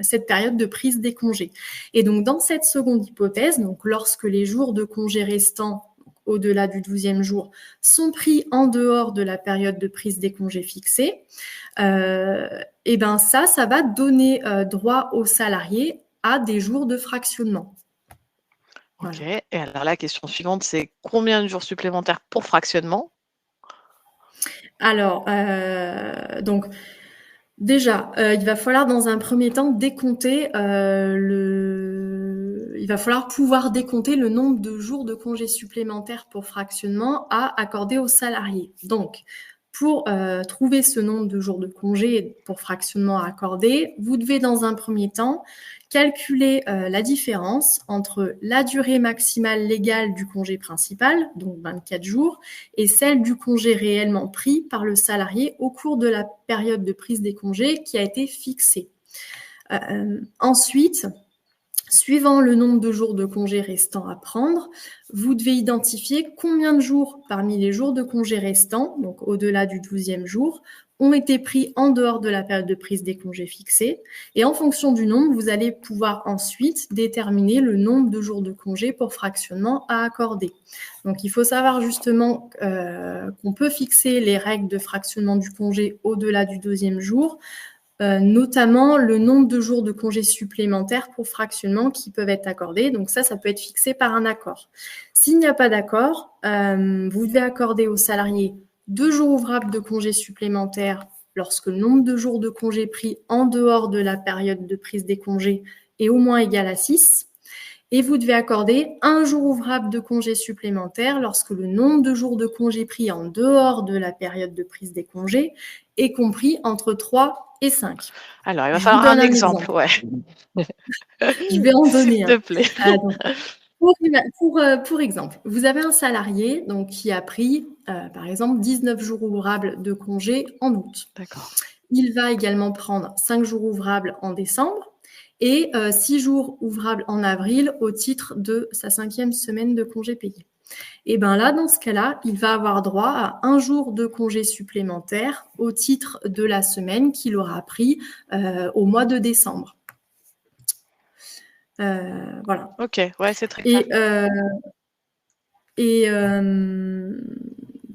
cette période de prise des congés. Et donc, dans cette seconde hypothèse, donc lorsque les jours de congés restants au-delà du 12e jour sont pris en dehors de la période de prise des congés fixés, et ben ça va donner droit aux salariés à des jours de fractionnement. Ok. Voilà. Et alors la question suivante, c'est combien de jours supplémentaires pour fractionnement? Alors, donc déjà, il va falloir dans un premier temps décompter il va falloir pouvoir décompter le nombre de jours de congés supplémentaires pour fractionnement à accorder aux salariés. Donc, pour trouver ce nombre de jours de congés pour fractionnement à accorder, vous devez dans un premier temps calculer la différence entre la durée maximale légale du congé principal, donc 24 jours, et celle du congé réellement pris par le salarié au cours de la période de prise des congés qui a été fixée. Ensuite, suivant le nombre de jours de congés restants à prendre, vous devez identifier combien de jours parmi les jours de congés restants, donc au-delà du 12e jour, ont été pris en dehors de la période de prise des congés fixés. Et en fonction du nombre, vous allez pouvoir ensuite déterminer le nombre de jours de congés pour fractionnement à accorder. Donc, il faut savoir justement qu'on peut fixer les règles de fractionnement du congé au-delà du 12e jour, notamment le nombre de jours de congés supplémentaires pour fractionnement qui peuvent être accordés. Donc ça peut être fixé par un accord. S'il n'y a pas d'accord, vous devez accorder aux salariés 2 jours ouvrables de congés supplémentaires lorsque le nombre de jours de congés pris en dehors de la période de prise des congés est au moins égal à 6. Et vous devez accorder 1 jour ouvrable de congés supplémentaires lorsque le nombre de jours de congés pris en dehors de la période de prise des congés est compris entre 3 et 5. Alors, il va falloir un exemple. Ouais. Je vais en donner un. S'il te plaît. Pour exemple, vous avez un salarié donc, qui a pris, par exemple, 19 jours ouvrables de congés en août. D'accord. Il va également prendre 5 jours ouvrables en décembre et 6 jours ouvrables en avril au titre de sa 5e semaine de congés payés. Et bien là, dans ce cas-là, il va avoir droit à 1 jour de congé supplémentaire au titre de la semaine qu'il aura pris au mois de décembre. Voilà. Ok, ouais, c'est très clair. Et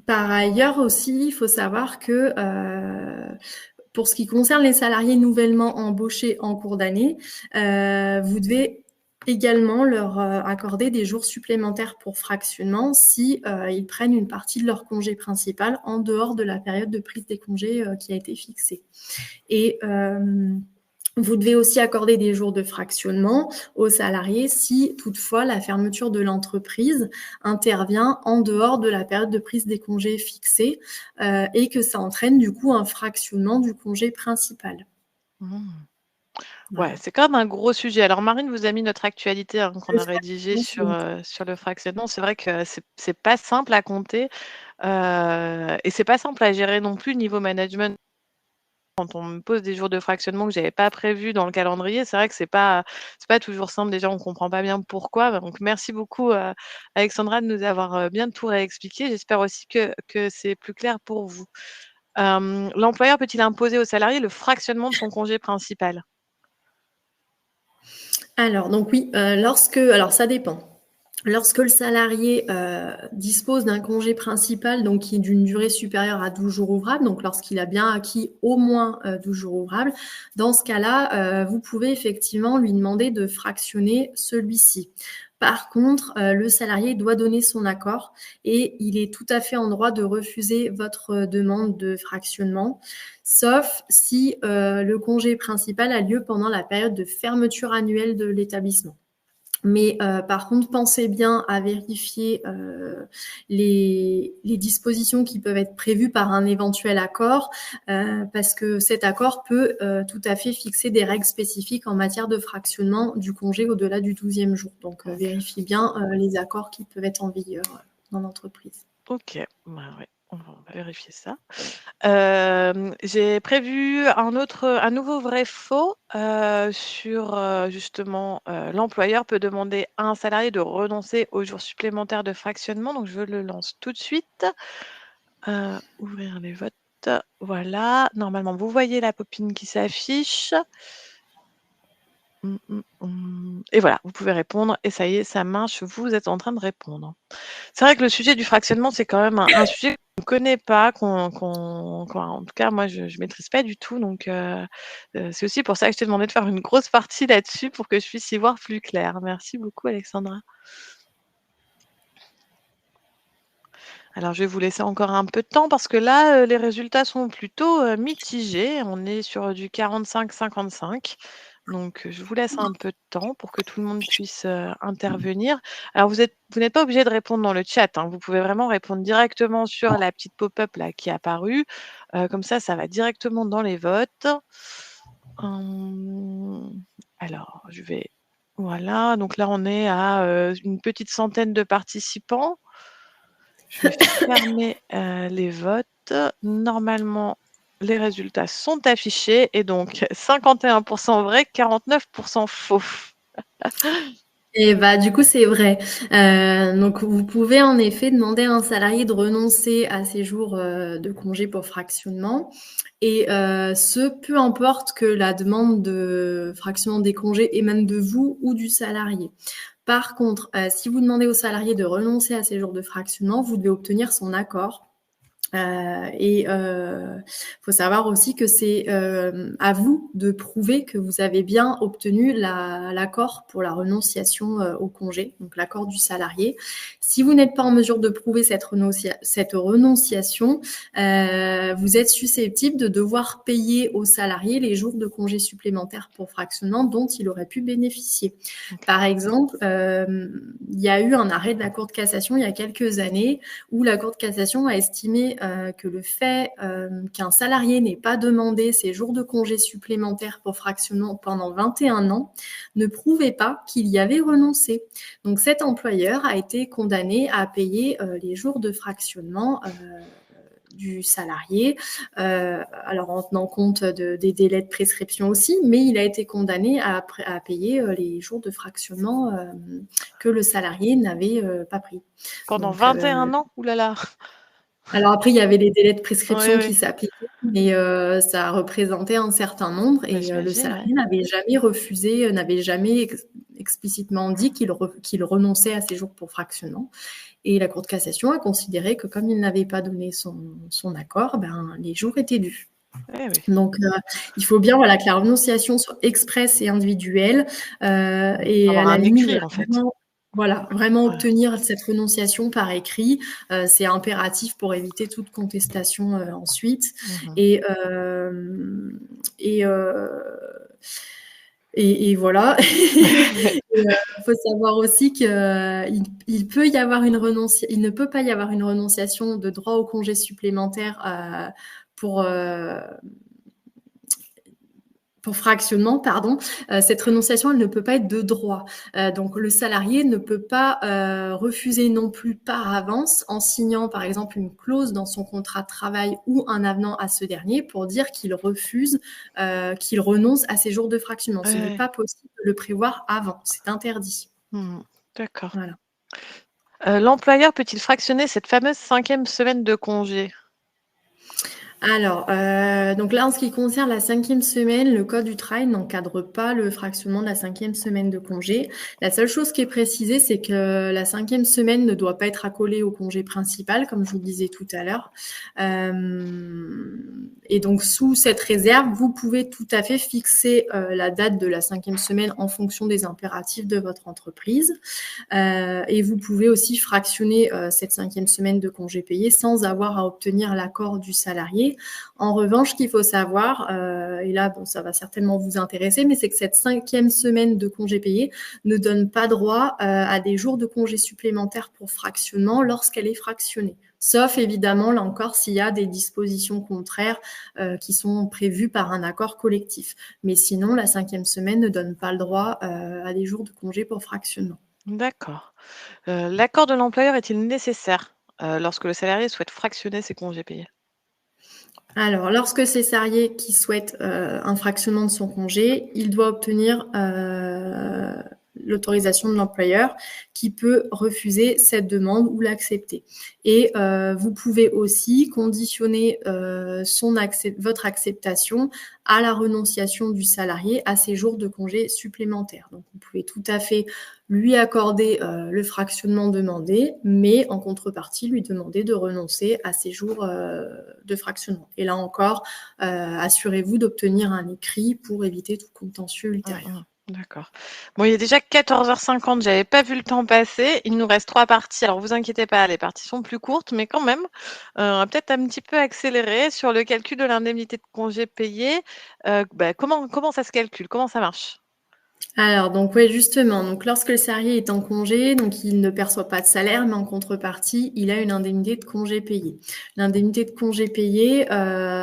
par ailleurs aussi, il faut savoir que pour ce qui concerne les salariés nouvellement embauchés en cours d'année, vous devez également leur accorder des jours supplémentaires pour fractionnement si ils prennent une partie de leur congé principal en dehors de la période de prise des congés qui a été fixée. Et vous devez aussi accorder des jours de fractionnement aux salariés si toutefois la fermeture de l'entreprise intervient en dehors de la période de prise des congés fixés et que ça entraîne du coup un fractionnement du congé principal. Ouais, Voilà. c'est quand même un gros sujet. Alors Marine vous a mis notre actualité, hein, qu'on Le a rédigée fractionnement, c'est sur le fractionnement. C'est vrai que c'est pas simple à compter, et c'est pas simple à gérer non plus niveau management. Quand on me pose des jours de fractionnement que j'avais pas prévus dans le calendrier, c'est vrai que c'est pas toujours simple. Déjà, on comprend pas bien pourquoi. Donc merci beaucoup, Alexandra, de nous avoir, bien tout réexpliqué. J'espère aussi que c'est plus clair pour vous. L'employeur peut-il imposer aux salariés le fractionnement de son congé principal? Alors donc oui, alors ça dépend. Lorsque le salarié dispose d'un congé principal, donc qui est d'une durée supérieure à 12 jours ouvrables, donc lorsqu'il a bien acquis au moins 12 jours ouvrables, dans ce cas-là, vous pouvez effectivement lui demander de fractionner celui-ci. Par contre, le salarié doit donner son accord et il est tout à fait en droit de refuser votre demande de fractionnement, sauf si le congé principal a lieu pendant la période de fermeture annuelle de l'établissement. Mais par contre, pensez bien à vérifier les dispositions qui peuvent être prévues par un éventuel accord, parce que cet accord peut tout à fait fixer des règles spécifiques en matière de fractionnement du congé au-delà du 12e jour. Donc, OK. vérifiez bien les accords qui peuvent être en vigueur dans l'entreprise. OK. Bah, ouais, on va vérifier ça. J'ai prévu un nouveau vrai faux, sur, justement, l'employeur peut demander à un salarié de renoncer aux jours supplémentaires de fractionnement, donc je le lance tout de suite. Ouvrir les votes. Voilà, normalement vous voyez la popine qui s'affiche. Et voilà, vous pouvez répondre et ça y est, ça marche, vous êtes en train de répondre. C'est vrai que le sujet du fractionnement, c'est quand même un sujet qu'on ne connaît pas, en tout cas, moi, je ne maîtrise pas du tout. Donc, c'est aussi pour ça que je t'ai demandé de faire une grosse partie là-dessus pour que je puisse y voir plus clair. Merci beaucoup, Alexandra. Alors, je vais vous laisser encore un peu de temps parce que là, les résultats sont plutôt mitigés. On est sur du 45-55. Donc, je vous laisse un peu de temps pour que tout le monde puisse intervenir. Alors, vous n'êtes pas obligé de répondre dans le chat, hein. Vous pouvez vraiment répondre directement sur la petite pop-up là qui est apparue. Comme ça va directement dans les votes. Alors, je vais. Voilà. Donc là, on est à une petite centaine de participants. Je vais fermer les votes. Normalement, les résultats sont affichés et donc 51% vrai, 49% faux. Et bah, du coup, c'est vrai. Donc, vous pouvez en effet demander à un salarié de renoncer à ses jours de congé pour fractionnement. Et ce, peu importe que la demande de fractionnement des congés émane de vous ou du salarié. Par contre, si vous demandez au salarié de renoncer à ses jours de fractionnement, vous devez obtenir son accord. Et faut savoir aussi que c'est à vous de prouver que vous avez bien obtenu l'accord pour la renonciation au congé, donc l'accord du salarié. Si vous n'êtes pas en mesure de prouver cette renonciation, vous êtes susceptible de devoir payer au salarié les jours de congé supplémentaires pour fractionnement dont il aurait pu bénéficier. Okay. Par exemple, il y a eu un arrêt de la Cour de cassation il y a quelques années où la Cour de cassation a estimé que le fait qu'un salarié n'ait pas demandé ses jours de congé supplémentaires pour fractionnement pendant 21 ans ne prouvait pas qu'il y avait renoncé. Donc cet employeur a été condamné à payer les jours de fractionnement du salarié, alors en tenant compte des délais de prescription aussi, mais il a été condamné à payer les jours de fractionnement que le salarié n'avait pas pris. Pendant Donc, 21 ans? Ouh là là! alors après, il y avait les délais de Oui, prescription qui oui. s'appliquaient, mais ça représentait un certain nombre Bah, et le j'imagine, ouais. salarié n'avait jamais refusé, n'avait jamais explicitement dit qu'il renonçait à ses jours pour fractionnement. Et la Cour de cassation a considéré que comme il n'avait pas donné son accord, ben, les jours étaient dus. Eh oui. Donc, il faut bien voilà, que la renonciation soit expresse et individuelle. Et à Avoir la un limite, écrit, en fait. vraiment Ouais. obtenir cette renonciation par écrit, c'est impératif pour éviter toute contestation ensuite. Mmh. Et, euh, et, euh, et voilà. Il faut savoir aussi qu'il peut y avoir il ne peut pas y avoir une renonciation de droit au congé supplémentaire pour Pour fractionnement, pardon, cette renonciation, elle ne peut pas être de droit. Donc le salarié ne peut pas refuser non plus par avance en signant par exemple une clause dans son contrat de travail ou un avenant à ce dernier pour dire qu'il refuse, qu'il renonce à ses jours de fractionnement. Ce n'est Ouais. pas possible de le prévoir avant, c'est interdit. D'accord. Voilà. L'employeur peut-il fractionner cette fameuse 5e semaine de congé? Alors, donc là, en ce qui concerne la 5e semaine, le code du travail n'encadre pas le fractionnement de la 5e semaine de congé. La seule chose qui est précisée, c'est que la 5e semaine ne doit pas être accolée au congé principal, comme je vous le disais tout à l'heure. Et donc, sous cette réserve, vous pouvez tout à fait fixer la date de la 5e semaine en fonction des impératifs de votre entreprise. Et vous pouvez aussi fractionner cette 5e semaine de congé payé sans avoir à obtenir l'accord du salarié. En revanche, ce qu'il faut savoir, et là, bon, ça va certainement vous intéresser, mais c'est que cette 5e semaine de congé payé ne donne pas droit à des jours de congé supplémentaires pour fractionnement lorsqu'elle est fractionnée. Sauf évidemment, là encore, s'il y a des dispositions contraires qui sont prévues par un accord collectif. Mais sinon, la 5e semaine ne donne pas le droit à des jours de congé pour fractionnement. D'accord. L'accord de l'employeur est-il nécessaire lorsque le salarié souhaite fractionner ses congés payés? Alors, lorsque c'est salarié qui souhaite un fractionnement de son congé, il doit obtenir l'autorisation de l'employeur qui peut refuser cette demande ou l'accepter. Et vous pouvez aussi conditionner votre acceptation à la renonciation du salarié à ses jours de congé supplémentaires. Donc, vous pouvez tout à fait lui accorder le fractionnement demandé, mais en contrepartie, lui demander de renoncer à ses jours de fractionnement. Et là encore, assurez-vous d'obtenir un écrit pour éviter tout contentieux ultérieur. D'accord. Bon, il est déjà 14h50, j'avais pas vu le temps passer. Il nous reste 3 parties. Alors, vous inquiétez pas, les parties sont plus courtes, mais quand même, on va peut-être un petit peu accélérer sur le calcul de l'indemnité de congé payé. Comment ça se calcule? Comment ça marche? Alors, donc, oui, justement, donc, lorsque le salarié est en congé, donc, il ne perçoit pas de salaire, mais en contrepartie, il a une indemnité de congé payé. L'indemnité de congé payé,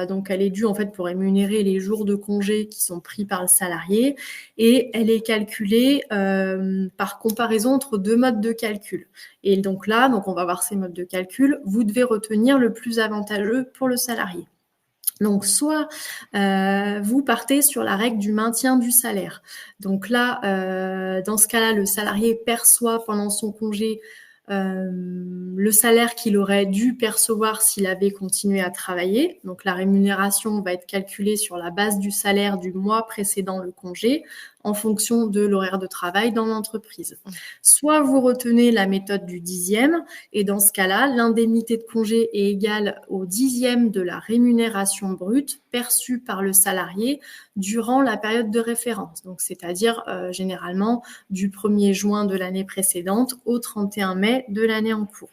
donc, elle est due, en fait, pour rémunérer les jours de congé qui sont pris par le salarié et elle est calculée par comparaison entre 2 modes de calcul. Et donc là, donc, on va voir ces modes de calcul. Vous devez retenir le plus avantageux pour le salarié. Donc, soit vous partez sur la règle du maintien du salaire. Donc là, dans ce cas-là, le salarié perçoit pendant son congé le salaire qu'il aurait dû percevoir s'il avait continué à travailler. Donc la rémunération va être calculée sur la base du salaire du mois précédant le congé en fonction de l'horaire de travail dans l'entreprise. Soit vous retenez la méthode du dixième et dans ce cas-là, l'indemnité de congé est égale au dixième de la rémunération brute perçue par le salarié durant la période de référence. Donc c'est-à-dire généralement du 1er juin de l'année précédente au 31 mai de l'année en cours.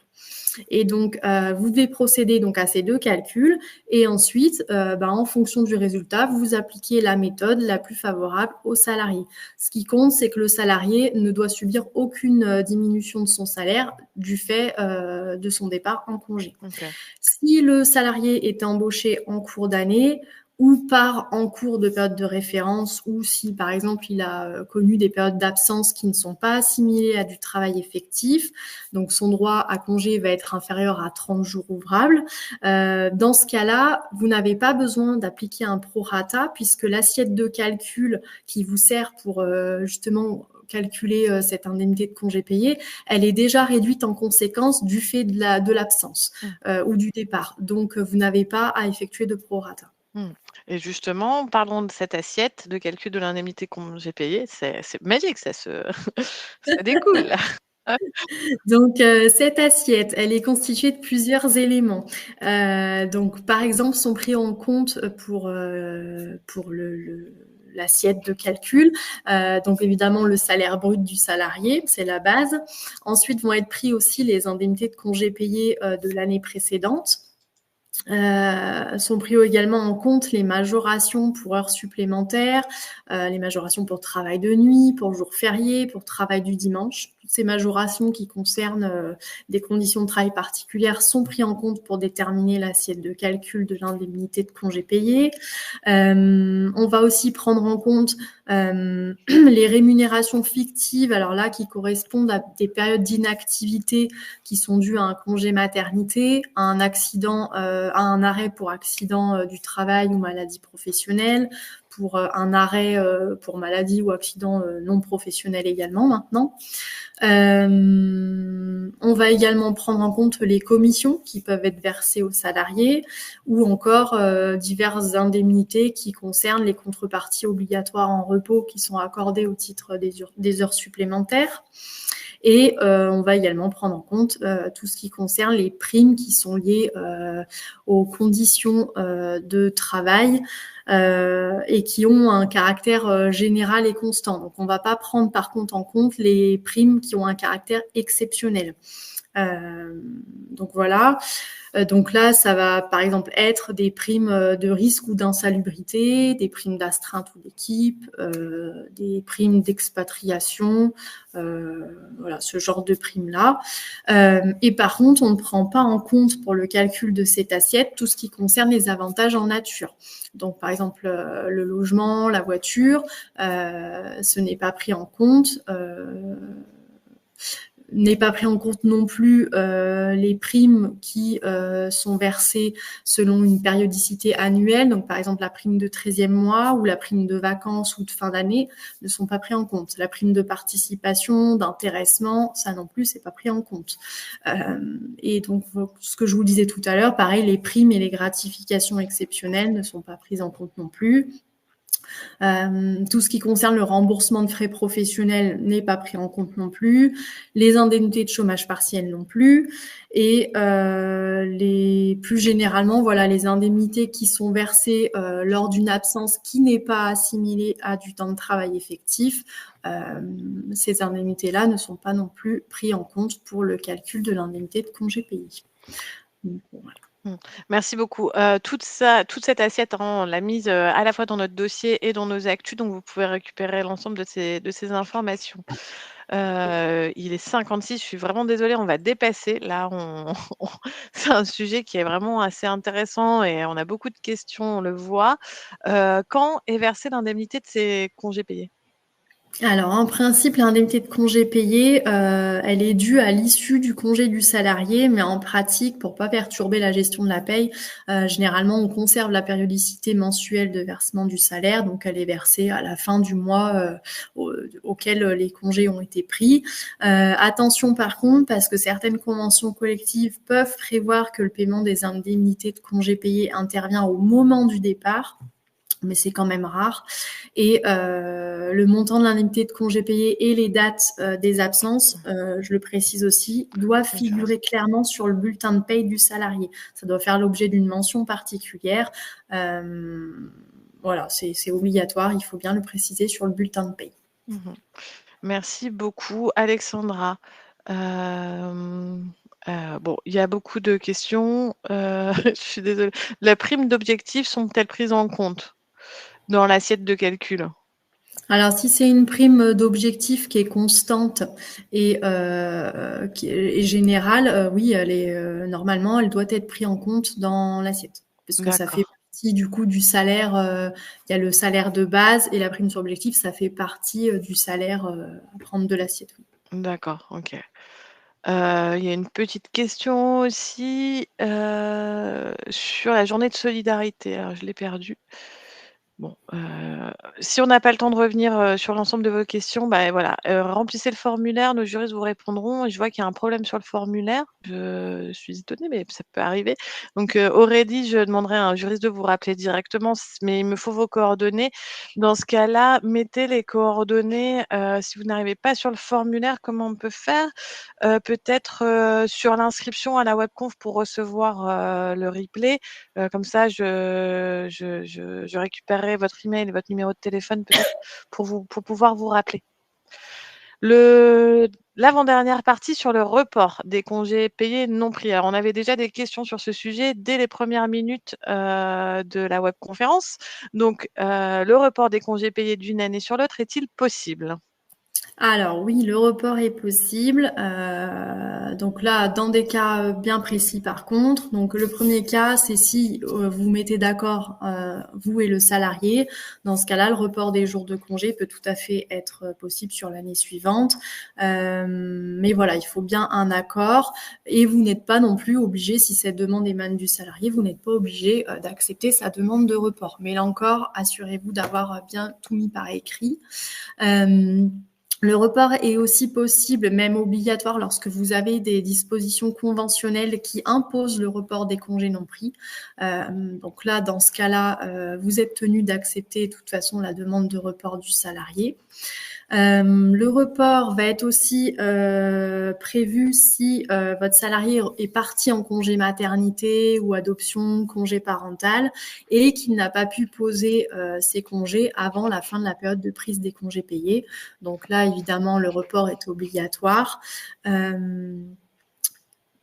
Et donc, vous devez procéder donc à ces 2 calculs et ensuite, en fonction du résultat, vous appliquez la méthode la plus favorable au salarié. Ce qui compte, c'est que le salarié ne doit subir aucune diminution de son salaire du fait de son départ en congé. Okay. Si le salarié est embauché en cours d'année, ou part en cours de période de référence, ou si, par exemple, il a connu des périodes d'absence qui ne sont pas assimilées à du travail effectif, donc son droit à congé va être inférieur à 30 jours ouvrables. Dans ce cas-là, vous n'avez pas besoin d'appliquer un prorata, puisque l'assiette de calcul qui vous sert pour justement calculer cette indemnité de congé payé, elle est déjà réduite en conséquence du fait de l'absence ou du départ. Donc, vous n'avez pas à effectuer de prorata. Et justement, parlons de cette assiette de calcul de l'indemnité congé payé. C'est magique, ça découle. Donc, cette assiette, elle est constituée de plusieurs éléments. Donc, par exemple, sont pris en compte pour l'assiette de calcul. Donc, évidemment, le salaire brut du salarié, c'est la base. Ensuite, vont être pris aussi les indemnités de congés payés de l'année précédente. Sont pris également en compte les majorations pour heures supplémentaires, les majorations pour travail de nuit, pour jours fériés, pour travail du dimanche. toutes ces majorations qui concernent des conditions de travail particulières sont pris en compte pour déterminer l'assiette de calcul de l'indemnité de congé payé. On va aussi prendre en compte les rémunérations fictives, alors là, qui correspondent à des périodes d'inactivité qui sont dues à un congé maternité, à un accident, à un arrêt pour accident du travail ou maladie professionnelle, pour un arrêt pour maladie ou accident non professionnel également maintenant. On va également prendre en compte les commissions qui peuvent être versées aux salariés ou encore diverses indemnités qui concernent les contreparties obligatoires en repos qui sont accordées au titre des heures supplémentaires. Et on va également prendre en compte tout ce qui concerne les primes qui sont liées aux conditions de travail et qui ont un caractère général et constant. Donc, on ne va pas prendre par contre en compte les primes qui ont un caractère exceptionnel. Donc voilà. Donc là, ça va par exemple être des primes de risque ou d'insalubrité, des primes d'astreinte ou d'équipe, des primes d'expatriation, voilà, ce genre de primes-là. Et par contre, on ne prend pas en compte pour le calcul de cette assiette tout ce qui concerne les avantages en nature. Donc par exemple, le logement, la voiture, ce n'est pas pris en compte. N'est pas pris en compte non plus les primes qui sont versées selon une périodicité annuelle. Donc, par exemple, la prime de 13e mois ou la prime de vacances ou de fin d'année ne sont pas pris en compte. La prime de participation, d'intéressement, ça non plus, c'est pas pris en compte. Et donc, ce que je vous disais tout à l'heure, pareil, les primes et les gratifications exceptionnelles ne sont pas prises en compte non plus. Tout ce qui concerne le remboursement de frais professionnels n'est pas pris en compte non plus, les indemnités de chômage partiel non plus, et plus généralement, voilà, les indemnités qui sont versées lors d'une absence qui n'est pas assimilée à du temps de travail effectif, ces indemnités-là ne sont pas non plus prises en compte pour le calcul de l'indemnité de congé payé. Donc, voilà. Merci beaucoup. Toute cette assiette, hein, on l'a mise à la fois dans notre dossier et dans nos actus, donc vous pouvez récupérer l'ensemble de ces informations. Il est 56, je suis vraiment désolée, on va dépasser. Là, c'est un sujet qui est vraiment assez intéressant et on a beaucoup de questions, on le voit. Quand est versée l'indemnité de ces congés payés? Alors, en principe, l'indemnité de congé payé, elle est due à l'issue du congé du salarié, mais en pratique, pour pas perturber la gestion de la paye, généralement, on conserve la périodicité mensuelle de versement du salaire, donc elle est versée à la fin du mois auquel les congés ont été pris. Attention par contre, parce que certaines conventions collectives peuvent prévoir que le paiement des indemnités de congé payé intervient au moment du départ, mais c'est quand même rare. Et le montant de l'indemnité de congé payé et les dates des absences, je le précise aussi, doivent figurer clairement sur le bulletin de paye du salarié. Ça doit faire l'objet d'une mention particulière. Voilà, c'est obligatoire, il faut bien le préciser sur le bulletin de paye. Merci beaucoup, Alexandra. Bon, il y a beaucoup de questions. Je suis désolée. Les primes d'objectifs sont-elles prises en compte dans l'assiette de calcul? Alors, si c'est une prime d'objectif qui est constante et qui est générale, oui, elle est normalement, elle doit être prise en compte dans l'assiette, parce que ça fait partie du coup du salaire. Il y a le salaire de base et la prime sur objectif, ça fait partie du salaire à prendre de l'assiette. Oui. D'accord, ok. Il y a une petite question aussi sur la journée de solidarité. Alors, je l'ai perdue. Bon, si on n'a pas le temps de revenir sur l'ensemble de vos questions, bah voilà, remplissez le formulaire, nos juristes vous répondront. Et je vois qu'il y a un problème sur le formulaire. Je suis étonnée, mais ça peut arriver. Donc, Aurélie, je demanderai à un juriste de vous rappeler directement, mais il me faut vos coordonnées. Dans ce cas-là, mettez les coordonnées. Si vous n'arrivez pas sur le formulaire, comment on peut faire? Peut-être sur l'inscription à la webconf pour recevoir le replay. Comme ça, je récupérerai votre email et votre numéro de téléphone peut-être pour pouvoir vous rappeler. L'avant-dernière partie sur le report des congés payés non pris. Alors, on avait déjà des questions sur ce sujet dès les premières minutes de la webconférence. Donc, le report des congés payés d'une année sur l'autre est-il possible? Alors oui, le report est possible. Donc là, dans des cas bien précis par contre. Donc le premier cas, c'est si vous mettez d'accord, vous et le salarié. Dans ce cas-là, le report des jours de congé peut tout à fait être possible sur l'année suivante. Mais voilà, il faut bien un accord. Et vous n'êtes pas non plus obligé, si cette demande émane du salarié, vous n'êtes pas obligé d'accepter sa demande de report. Mais là encore, assurez-vous d'avoir bien tout mis par écrit. Le report est aussi possible, même obligatoire, lorsque vous avez des dispositions conventionnelles qui imposent le report des congés non pris. Donc là, dans ce cas-là, vous êtes tenu d'accepter de toute façon la demande de report du salarié. Le report va être aussi prévu si votre salarié est parti en congé maternité ou adoption, congé parental, et qu'il n'a pas pu poser ses congés avant la fin de la période de prise des congés payés. Donc là, évidemment, le report est obligatoire.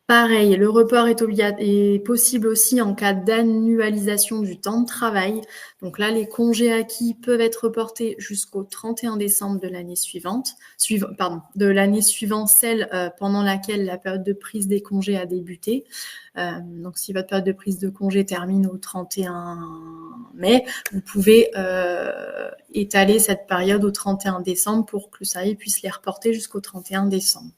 Pareil, le report est possible aussi en cas d'annualisation du temps de travail. Donc là, les congés acquis peuvent être reportés jusqu'au 31 décembre de l'année suivante, celle pendant laquelle la période de prise des congés a débuté. Donc si votre période de prise de congé termine au 31 mai, vous pouvez étaler cette période au 31 décembre pour que le salarié puisse les reporter jusqu'au 31 décembre.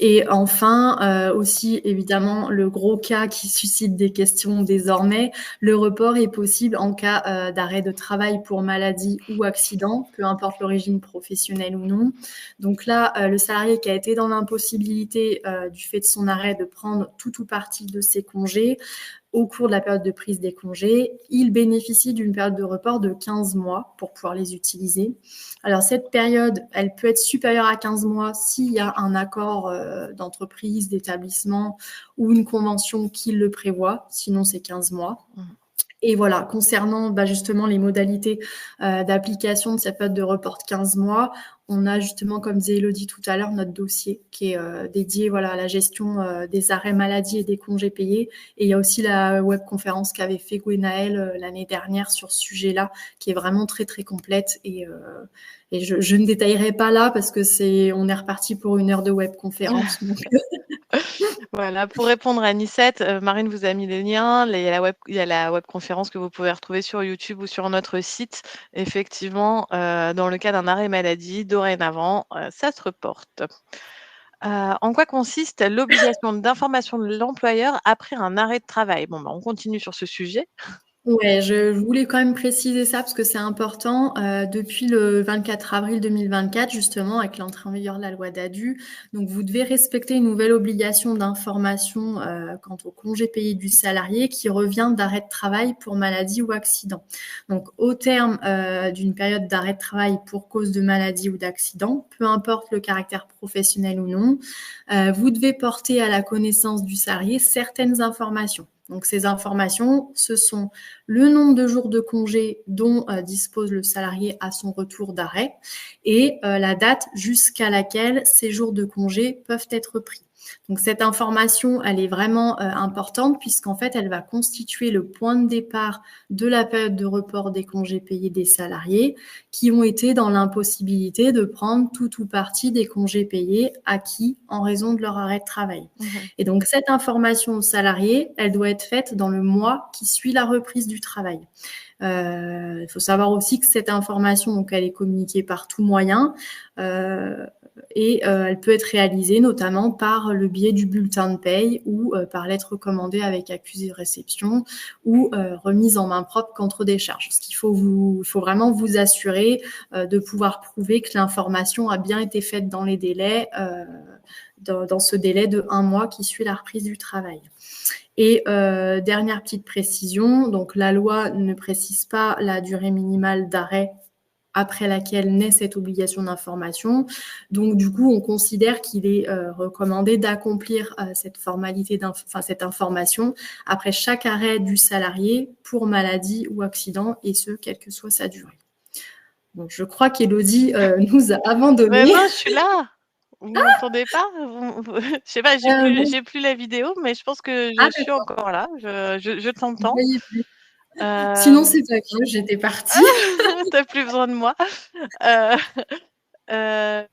Et enfin, aussi évidemment, le gros cas qui suscite des questions désormais, le report est possible en cas d'arrêt de travail pour maladie ou accident, peu importe l'origine professionnelle ou non. Donc là, le salarié qui a été dans l'impossibilité du fait de son arrêt de prendre tout ou partie de ses congés au cours de la période de prise des congés, il bénéficie d'une période de report de 15 mois pour pouvoir les utiliser. Alors cette période, elle peut être supérieure à 15 mois s'il y a un accord d'entreprise, d'établissement ou une convention qui le prévoit, sinon c'est 15 mois. Et voilà, concernant justement les modalités d'application de cette période de report de 15 mois, on a justement, comme disait Elodie tout à l'heure, notre dossier qui est dédié à la gestion des arrêts maladie et des congés payés. Et il y a aussi la webconférence qu'avait fait Gwenaëlle l'année dernière sur ce sujet-là, qui est vraiment très, très complète. Et je ne détaillerai pas là parce que on est reparti pour une heure de webconférence. Voilà, pour répondre à Anicette, Marine vous a mis les liens. Il y a la webconférence que vous pouvez retrouver sur YouTube ou sur notre site. Effectivement, dans le cas d'un arrêt maladie, dorénavant, ça se reporte. En quoi consiste l'obligation d'information de l'employeur après un arrêt de travail? Bon, on continue sur ce sujet. Ouais, je voulais quand même préciser ça parce que c'est important. Depuis le 24 avril 2024, justement, avec l'entrée en vigueur de la loi DADU, donc vous devez respecter une nouvelle obligation d'information quant au congé payé du salarié qui revient d'arrêt de travail pour maladie ou accident. Donc, au terme d'une période d'arrêt de travail pour cause de maladie ou d'accident, peu importe le caractère professionnel ou non, vous devez porter à la connaissance du salarié certaines informations. Donc, ces informations, ce sont le nombre de jours de congé dont dispose le salarié à son retour d'arrêt et la date jusqu'à laquelle ces jours de congé peuvent être pris. Donc cette information, elle est vraiment importante puisqu'en fait, elle va constituer le point de départ de la période de report des congés payés des salariés qui ont été dans l'impossibilité de prendre tout ou partie des congés payés acquis en raison de leur arrêt de travail. Et donc cette information aux salariés, elle doit être faite dans le mois qui suit la reprise du travail. Il faut savoir aussi que cette information, donc, elle est communiquée par tout moyen et elle peut être réalisée notamment par le biais du bulletin de paye ou par lettre recommandée avec accusé de réception ou remise en main propre contre décharge. Ce qu'il faut vraiment vous assurer de pouvoir prouver que l'information a bien été faite dans les délais, dans ce délai de 1 mois qui suit la reprise du travail. Et dernière petite précision, donc la loi ne précise pas la durée minimale d'arrêt après laquelle naît cette obligation d'information. Donc du coup, on considère qu'il est recommandé d'accomplir cette formalité, cette information après chaque arrêt du salarié pour maladie ou accident, et ce, quelle que soit sa durée. Bon, je crois qu'Élodie nous a abandonnés. Mais non, je suis là. Vous m'entendez pas? Je sais pas, j'ai plus la vidéo, mais je pense que je suis encore là. Je t'entends. Sinon, c'est pas grave, j'étais partie. T'as plus besoin de moi. Donc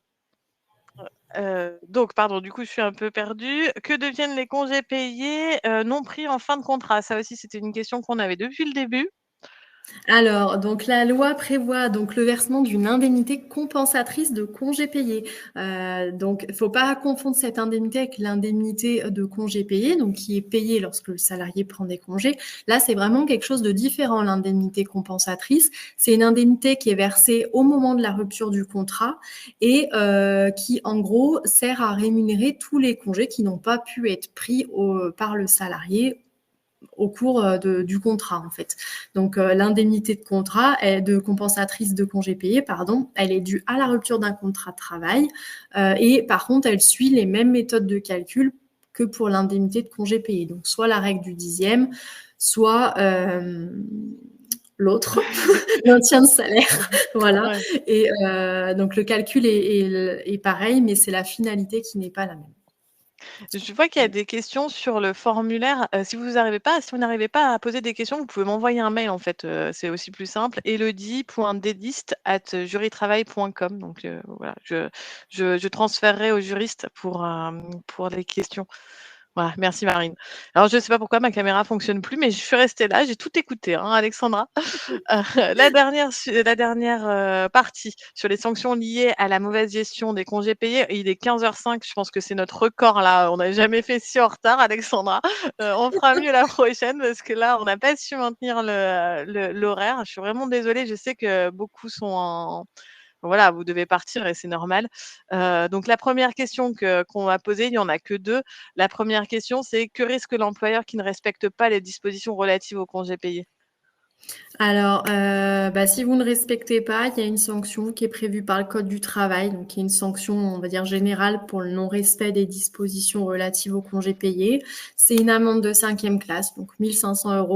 pardon, du coup, je suis un peu perdue. Que deviennent les congés payés, non pris en fin de contrat? Ça aussi, c'était une question qu'on avait depuis le début. Alors, donc la loi prévoit donc le versement d'une indemnité compensatrice de congés payés. Donc, il ne faut pas confondre cette indemnité avec l'indemnité de congés payés, donc qui est payée lorsque le salarié prend des congés. Là, c'est vraiment quelque chose de différent, l'indemnité compensatrice. C'est une indemnité qui est versée au moment de la rupture du contrat et qui, en gros, sert à rémunérer tous les congés qui n'ont pas pu être pris par le salarié au cours du contrat en fait. Donc l'indemnité de contrat de compensatrice de congés payés, pardon, elle est due à la rupture d'un contrat de travail et par contre elle suit les mêmes méthodes de calcul que pour l'indemnité de congés payés. Donc soit la règle du dixième, soit l'autre, maintien de salaire, voilà. Ouais. Et donc le calcul est pareil, mais c'est la finalité qui n'est pas la même. Je vois qu'il y a des questions sur le formulaire. Si vous n'arrivez pas à poser des questions, vous pouvez m'envoyer un mail en fait, c'est aussi plus simple. elodie.dedist@jurytravail.com. Donc voilà, je transférerai aux juristes pour les questions. Voilà, merci Marine. Alors je ne sais pas pourquoi ma caméra fonctionne plus, mais je suis restée là, j'ai tout écouté, hein, Alexandra. La dernière partie sur les sanctions liées à la mauvaise gestion des congés payés. Il est 15h05, je pense que c'est notre record là. On n'a jamais fait si en retard, Alexandra. On fera mieux la prochaine parce que là, on n'a pas su maintenir l'horaire. Je suis vraiment désolée. Je sais que beaucoup sont en. Voilà, vous devez partir et c'est normal. Donc la première question qu'on va poser, il n'y en a que deux. La première question, c'est que risque l'employeur qui ne respecte pas les dispositions relatives aux congés payés? Alors, si vous ne respectez pas, il y a une sanction qui est prévue par le code du travail, donc qui est une sanction, on va dire, générale pour le non-respect des dispositions relatives aux congés payés. C'est une amende de 5e classe, donc 1 500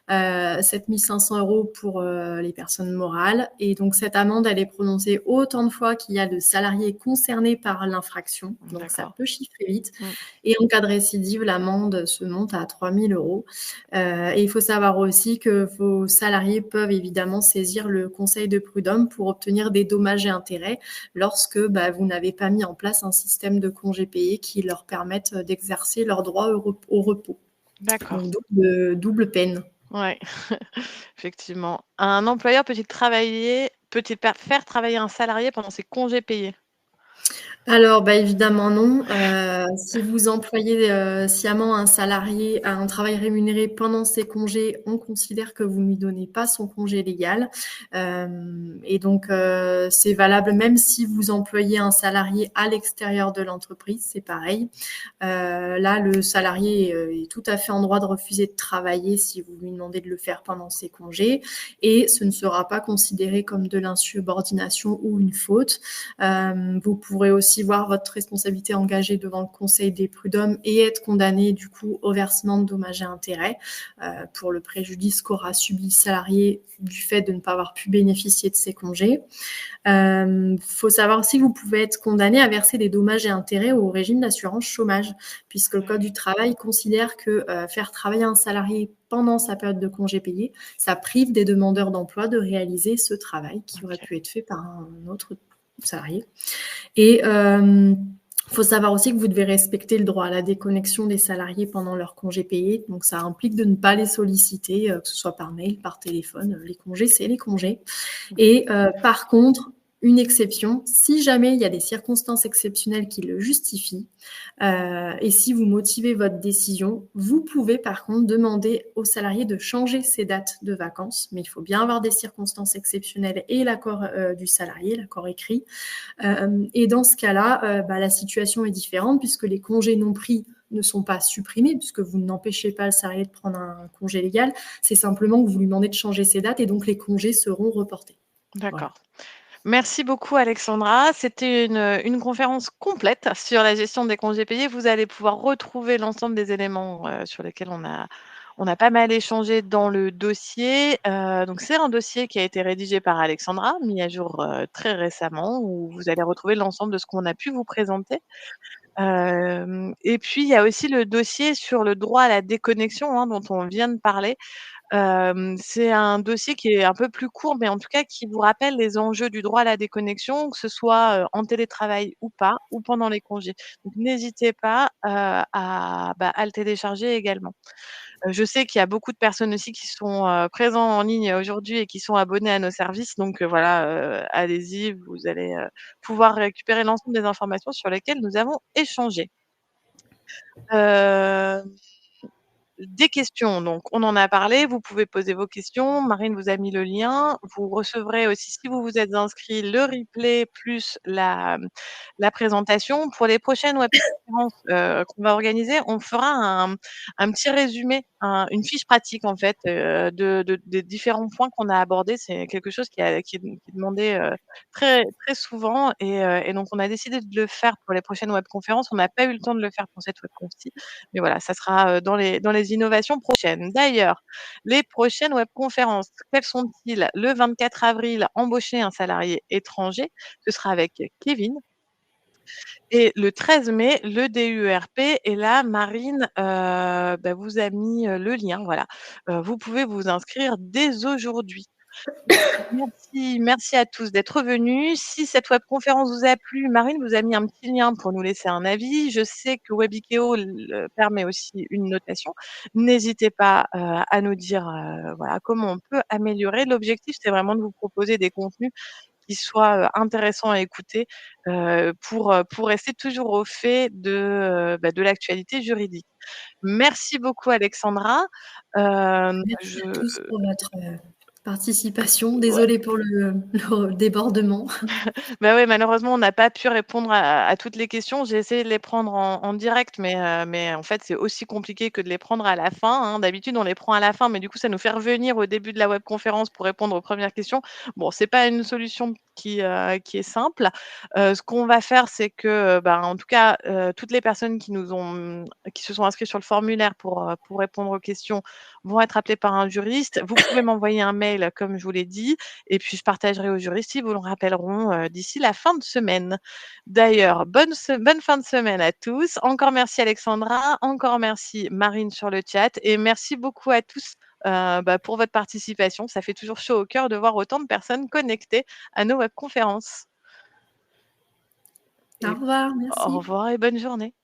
€, 7 500 € pour les personnes morales. Et donc, cette amende, elle est prononcée autant de fois qu'il y a de salariés concernés par l'infraction. Donc, ça D'accord. peut chiffrer vite. Mmh. Et en cas de récidive, l'amende se monte à 3 000 €. Et il faut savoir aussi que vos salariés peuvent évidemment saisir le conseil de prud'homme pour obtenir des dommages et intérêts lorsque vous n'avez pas mis en place un système de congés payés qui leur permette d'exercer leur droit au repos. D'accord. Donc double peine. Ouais, effectivement. Un employeur peut-il faire travailler un salarié pendant ses congés payés? Alors, évidemment non. Si vous employez, sciemment un salarié à un travail rémunéré pendant ses congés, on considère que vous ne lui donnez pas son congé légal. Et donc, c'est valable même si vous employez un salarié à l'extérieur de l'entreprise, c'est pareil. Là, le salarié est tout à fait en droit de refuser de travailler si vous lui demandez de le faire pendant ses congés et ce ne sera pas considéré comme de l'insubordination ou une faute. Vous pourrez aussi voir votre responsabilité engagée devant le conseil des prud'hommes et être condamné du coup au versement de dommages et intérêts pour le préjudice qu'aura subi le salarié du fait de ne pas avoir pu bénéficier de ses congés. Faut savoir aussi que vous pouvez être condamné à verser des dommages et intérêts au régime d'assurance chômage, puisque le Code du travail considère que faire travailler un salarié pendant sa période de congé payé, ça prive des demandeurs d'emploi de réaliser ce travail qui aurait OK. pu être fait par un autre salarié. Et faut savoir aussi que vous devez respecter le droit à la déconnexion des salariés pendant leur congé payé. Donc, ça implique de ne pas les solliciter, que ce soit par mail, par téléphone. Les congés, c'est les congés. Et par contre, une exception, si jamais il y a des circonstances exceptionnelles qui le justifient, et si vous motivez votre décision, vous pouvez par contre demander aux salariés de changer ses dates de vacances, mais il faut bien avoir des circonstances exceptionnelles et l'accord du salarié, l'accord écrit. Et dans ce cas-là, la situation est différente puisque les congés non pris ne sont pas supprimés puisque vous n'empêchez pas le salarié de prendre un congé légal. C'est simplement que vous lui demandez de changer ses dates et donc les congés seront reportés. Voilà. D'accord. Merci beaucoup Alexandra. C'était une conférence complète sur la gestion des congés payés. Vous allez pouvoir retrouver l'ensemble des éléments sur lesquels on a pas mal échangé dans le dossier. Donc c'est un dossier qui a été rédigé par Alexandra, mis à jour très récemment, où vous allez retrouver l'ensemble de ce qu'on a pu vous présenter. Et puis il y a aussi le dossier sur le droit à la déconnexion, hein, dont on vient de parler. C'est un dossier qui est un peu plus court, mais en tout cas qui vous rappelle les enjeux du droit à la déconnexion, que ce soit, en télétravail ou pas, ou pendant les congés. Donc n'hésitez pas, à le télécharger également. Je sais qu'il y a beaucoup de personnes aussi qui sont, présents en ligne aujourd'hui et qui sont abonnés à nos services, donc voilà, allez-y, vous allez, pouvoir récupérer l'ensemble des informations sur lesquelles nous avons échangé. Hem Des questions, donc on en a parlé, vous pouvez poser vos questions. Marine vous a mis le lien. Vous recevrez aussi, si vous vous êtes inscrit, le replay plus la présentation. Pour les prochaines webconférences, qu'on va organiser, on fera un petit résumé, une fiche pratique en fait, des différents points qu'on a abordés. C'est quelque chose qui est demandé, très très souvent et donc on a décidé de le faire pour les prochaines webconférences. On n'a pas eu le temps de le faire pour cette webconf-ci, mais voilà, ça sera, dans les innovations prochaines. D'ailleurs, les prochaines webconférences, quelles sont-ils? Le 24 avril, embaucher un salarié étranger, ce sera avec Kevin et le 13 mai, le DUERP et là, Marine, vous a mis, le lien, voilà. Vous pouvez vous inscrire dès aujourd'hui. Merci à tous d'être venus. Si cette webconférence vous a plu, Marine vous a mis un petit lien pour nous laisser un avis. Je sais que Webikeo permet aussi une notation. N'hésitez pas, à nous dire, voilà, comment on peut améliorer. L'objectif, c'est vraiment de vous proposer des contenus qui soient, intéressants à écouter, pour rester toujours au fait de l'actualité juridique. Merci beaucoup Alexandra. Merci à Je tous pour votre, participation. Ouais. Désolée pour le débordement. Bah, ouais, malheureusement, on n'a pas pu répondre à toutes les questions. J'ai essayé de les prendre en direct, mais en fait, c'est aussi compliqué que de les prendre à la fin, hein. D'habitude, on les prend à la fin, mais du coup, ça nous fait revenir au début de la webconférence pour répondre aux premières questions. Bon, c'est pas une solution qui est simple. Ce qu'on va faire, c'est que, en tout cas, toutes les personnes qui se sont inscrites sur le formulaire pour répondre aux questions vont être appelées par un juriste. Vous pouvez m'envoyer un mail, comme je vous l'ai dit, et puis je partagerai aux juristes, ils vous le rappelleront, d'ici la fin de semaine. D'ailleurs, bonne fin de semaine à tous. Encore merci Alexandra, encore merci Marine sur le chat et merci beaucoup à tous, pour votre participation. Ça fait toujours chaud au cœur de voir autant de personnes connectées à nos webconférences Au et revoir, au merci. revoir et bonne journée.